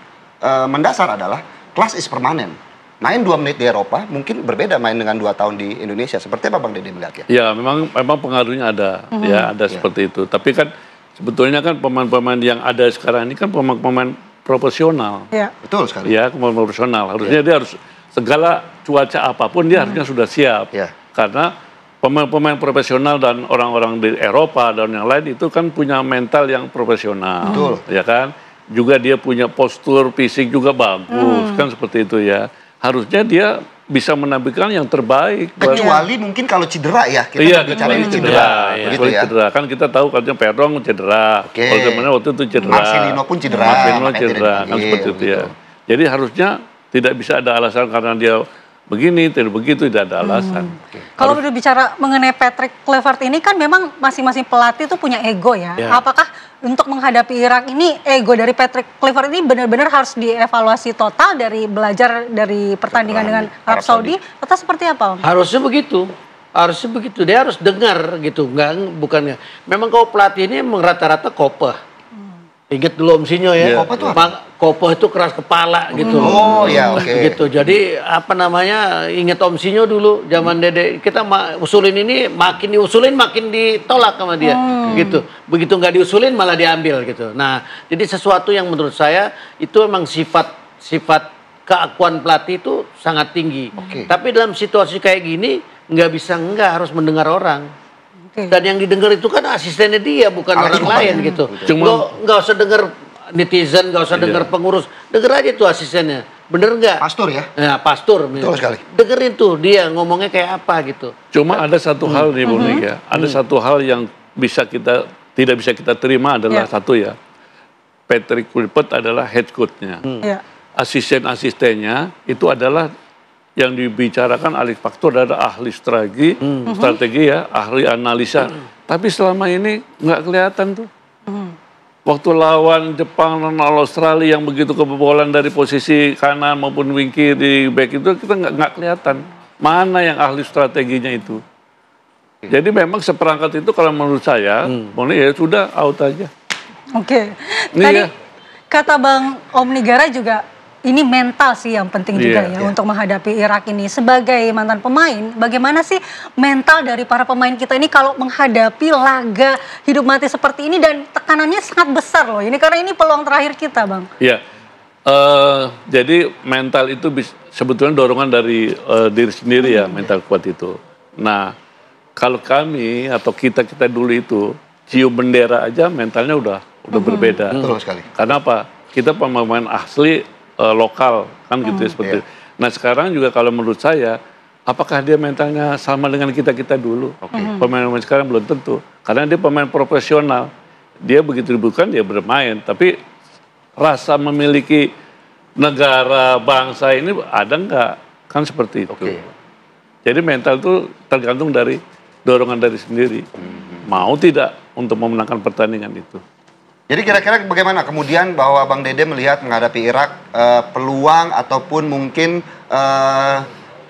Speaker 3: mendasar adalah, kelas is permanen. Main 2 menit di Eropa mungkin berbeda main dengan 2 tahun di Indonesia. Seperti apa Bang Dede melihatnya?
Speaker 11: Ya memang pengaruhnya ada, ya ada seperti itu. Tapi kan sebetulnya kan pemain-pemain yang ada sekarang ini kan pemain-pemain profesional.
Speaker 3: Betul sekali.
Speaker 11: Ya, pemain profesional. Harusnya dia harus segala cuaca apapun dia harusnya sudah siap. Karena pemain-pemain profesional dan orang-orang di Eropa dan yang lain itu kan punya mental yang profesional. Ya kan? Juga dia punya postur fisik juga bagus, kan seperti itu ya. Harusnya dia bisa menampilkan yang terbaik.
Speaker 3: Kecuali mungkin kalau cedera ya. Kita bicara ini cedera.
Speaker 11: Cedera. Kan kita tahu katanya Perong cedera. Kalau kemana waktu itu cedera.
Speaker 3: Marcelino pun cedera.
Speaker 11: Kan seperti itu ya. Jadi harusnya tidak bisa ada alasan karena dia begini, tidak begitu, tidak ada alasan.
Speaker 2: Kalau berbicara mengenai Patrick Kluivert ini kan memang masing-masing pelatih itu punya ego ya. Apakah untuk menghadapi Irak ini ego dari Patrick Kluivert ini benar-benar harus dievaluasi total dari belajar dari pertandingan dengan Arab Saudi atau seperti apa?
Speaker 10: Harusnya begitu. Harusnya begitu. Dia harus dengar gitu. Bukannya. Memang kalau pelatih ini memang rata-rata kopeh. Ingat dulu Om Sinyo ya.
Speaker 3: Kopo itu apa?
Speaker 10: Kopo itu keras kepala gitu.
Speaker 3: Oh ya, oke.
Speaker 10: Gitu. Jadi apa namanya? Ingat Om Sinyo dulu zaman Dede kita usulin ini makin diusulin makin ditolak sama dia. Gitu. Begitu nggak diusulin malah diambil gitu. Nah, jadi sesuatu yang menurut saya itu memang sifat keakuan pelatih itu sangat tinggi. Tapi dalam situasi kayak gini nggak harus mendengar orang. Dan yang didengar itu kan asistennya dia, bukan orang lain gitu. Cuma nggak usah dengar netizen, nggak usah dengar pengurus, denger aja tuh asistennya. Bener nggak?
Speaker 3: Pastor ya?
Speaker 10: Ya, pastor.
Speaker 3: Betul sekali.
Speaker 10: Dengerin tuh dia ngomongnya kayak apa gitu.
Speaker 11: Cuma ada satu hal nih, Bu Nik ya. Ada satu hal yang tidak bisa kita terima adalah satu ya. Patrick Kluivert adalah head coach-nya. Asisten-asistennya itu adalah yang dibicarakan Alex Factor adalah ahli strategi ya, ahli analisa. Tapi selama ini nggak kelihatan tuh. Waktu lawan Jepang dan Australia yang begitu kebobolan dari posisi kanan maupun wing kiri back itu kita nggak kelihatan. Mana yang ahli strateginya itu? Jadi memang seperangkat itu kalau menurut saya, ya sudah out aja.
Speaker 2: Tadi kata Bang Om Nigara juga, ini mental sih yang penting juga untuk menghadapi Irak ini. Sebagai mantan pemain, bagaimana sih mental dari para pemain kita ini kalau menghadapi laga hidup mati seperti ini dan tekanannya sangat besar loh. Ini karena ini peluang terakhir kita, Bang.
Speaker 11: Iya. Jadi mental itu sebetulnya dorongan dari diri sendiri ya, mental kuat itu. Nah, kalau kami atau kita dulu itu cium bendera aja mentalnya udah berbeda.
Speaker 3: Betul sekali.
Speaker 11: Karena apa? Kita pemain asli lokal kan gitu ya seperti itu. Nah sekarang juga kalau menurut saya, apakah dia mentalnya sama dengan kita dulu? Pemain-pemain sekarang belum tentu, karena dia pemain profesional. Dia begitu dibutuhkan dia bermain, tapi rasa memiliki negara bangsa ini ada nggak? Kan seperti itu. Jadi mental itu tergantung dari dorongan dari sendiri. Mau tidak untuk memenangkan pertandingan itu.
Speaker 3: Jadi kira-kira bagaimana kemudian bahwa Bang Dede melihat menghadapi Irak peluang ataupun mungkin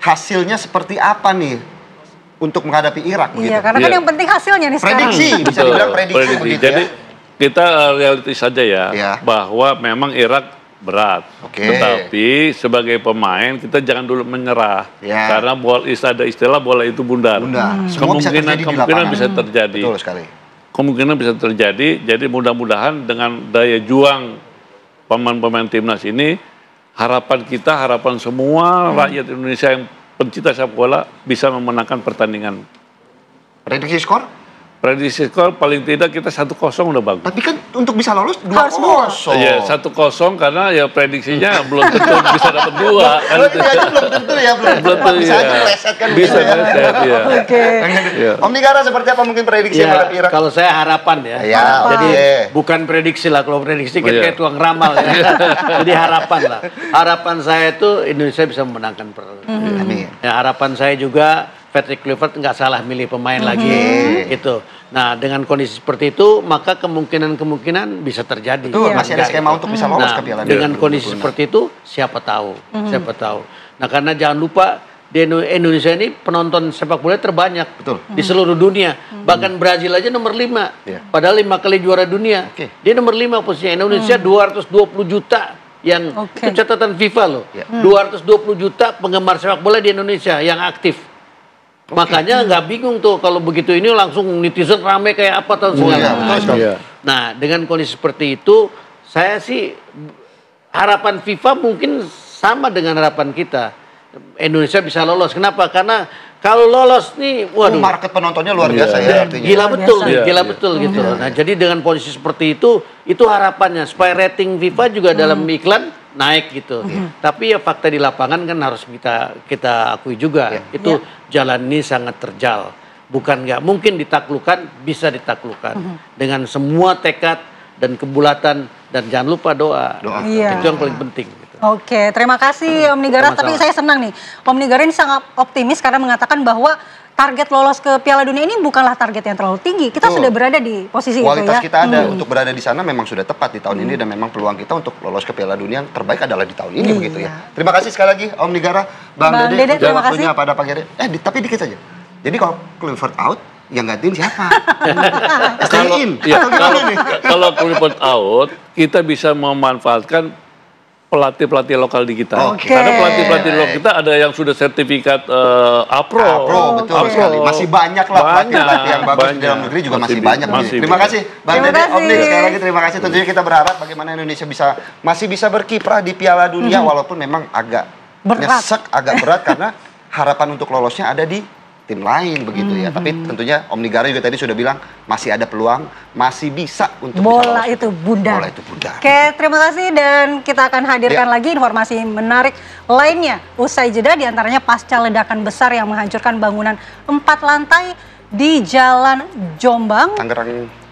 Speaker 3: hasilnya seperti apa nih untuk menghadapi Irak?
Speaker 2: Iya, karena kan yang penting hasilnya nih sekarang.
Speaker 3: Prediksi, bisa dibilang prediksi. Begitu,
Speaker 11: jadi kita realistis saja ya, bahwa memang Irak berat. Tetapi sebagai pemain kita jangan dulu menyerah. Karena ada istilah bola itu bundar. Kemungkinan bisa terjadi.
Speaker 3: Betul sekali.
Speaker 11: Kemungkinan bisa terjadi, jadi mudah-mudahan dengan daya juang pemain-pemain timnas ini, harapan semua rakyat Indonesia yang pencinta sepak bola bisa memenangkan pertandingan.
Speaker 3: Prediksi skor?
Speaker 11: Prediksi skor paling tidak kita 1-0 udah bagus.
Speaker 3: Tapi kan untuk bisa lolos 2-0.
Speaker 11: Iya, 1-0 karena ya prediksinya belum tentu bisa dapat 2. Kan
Speaker 3: belum tentu ya, belum bisa aja meleset kan.
Speaker 11: Bisa meleset, ya.
Speaker 3: Om Nigara seperti apa mungkin prediksi menghadapi Irak?
Speaker 10: Kalau saya harapan ya. Jadi bukan prediksi lah, kalau prediksi kan kayak tuang ramal ya. Jadi harapan lah. Harapan saya itu Indonesia bisa memenangkan pertandingan.
Speaker 3: Amin.
Speaker 10: Ya, harapan saya juga Patrick Kluivert nggak salah milih pemain lagi, gitu. Nah, dengan kondisi seperti itu, maka kemungkinan bisa terjadi.
Speaker 3: Betul, masih ada skema untuk bisa lolos ke Piala Dunia.
Speaker 10: Dengan kondisi seperti itu, siapa tahu. Nah, karena jangan lupa di Indonesia ini penonton sepak bola terbanyak di seluruh dunia. Bahkan Brazil aja nomor 5, padahal 5 kali juara dunia. Dia nomor 5 posisinya. Indonesia 220 juta. Yang itu catatan FIFA loh. 220 juta penggemar sepak bola di Indonesia yang aktif. Makanya nggak bingung tuh kalau begitu ini langsung netizen rame kayak apa tahun segala. Nah, dengan kondisi seperti itu, saya sih harapan FIFA mungkin sama dengan harapan kita. Indonesia bisa lolos. Kenapa? Karena kalau lolos nih, waduh,
Speaker 3: market penontonnya luar biasa ya artinya.
Speaker 10: Gila betul gitu. Nah, jadi dengan kondisi seperti itu harapannya supaya rating FIFA juga dalam iklan naik gitu. Tapi ya fakta di lapangan kan harus kita akui juga. Itu jalan ini sangat terjal. Bukan nggak mungkin ditaklukkan, bisa ditaklukkan. Dengan semua tekad dan kebulatan dan jangan lupa doa. Itu yang paling penting.
Speaker 2: Oke, terima kasih Om Nigara. Tapi saya senang nih, Om Nigara ini sangat optimis karena mengatakan bahwa target lolos ke Piala Dunia ini bukanlah target yang terlalu tinggi. Kita sudah berada di posisi
Speaker 3: kualitas
Speaker 2: itu ya.
Speaker 3: Kita ada untuk berada di sana memang sudah tepat di tahun ini dan memang peluang kita untuk lolos ke Piala Dunia yang terbaik adalah di tahun ini begitu ya. Terima kasih sekali lagi Om Nigara, Bang Dede.
Speaker 2: Terima kasih.
Speaker 3: Pada pagi hari. Tapi dikit saja. Jadi kalau Kluivert out, yang gantiin siapa?
Speaker 11: Kalau report out, kita bisa memanfaatkan pelatih-pelatih lokal di kita. Karena pelatih-pelatih lokal kita ada yang sudah sertifikat APRO.
Speaker 3: Betul sekali. Masih banyak lah pelatih-pelatih yang bagus di dalam negeri juga masih banyak. Terima kasih Bang Dede, Om Nik, sekali lagi terima kasih. Tentunya kita berharap bagaimana Indonesia masih bisa berkiprah di Piala Dunia walaupun memang agak nyesek, agak berat karena harapan untuk lolosnya ada di tim lain begitu ya. Tapi tentunya Om Nigara juga tadi sudah bilang masih ada peluang, masih bisa untuk
Speaker 2: bola itu bundar.
Speaker 3: Bola itu bundar.
Speaker 2: Oke, terima kasih dan kita akan hadirkan lagi informasi menarik lainnya usai jeda, diantaranya pasca ledakan besar yang menghancurkan bangunan 4 lantai di Jalan Jombang,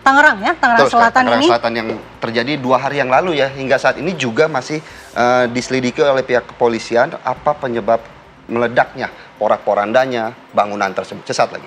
Speaker 2: Tangerang Selatan
Speaker 3: yang terjadi 2 hari yang lalu ya. Hingga saat ini juga masih diselidiki oleh pihak kepolisian apa penyebab meledaknya porak-porandanya bangunan tersebut. Sesaat lagi.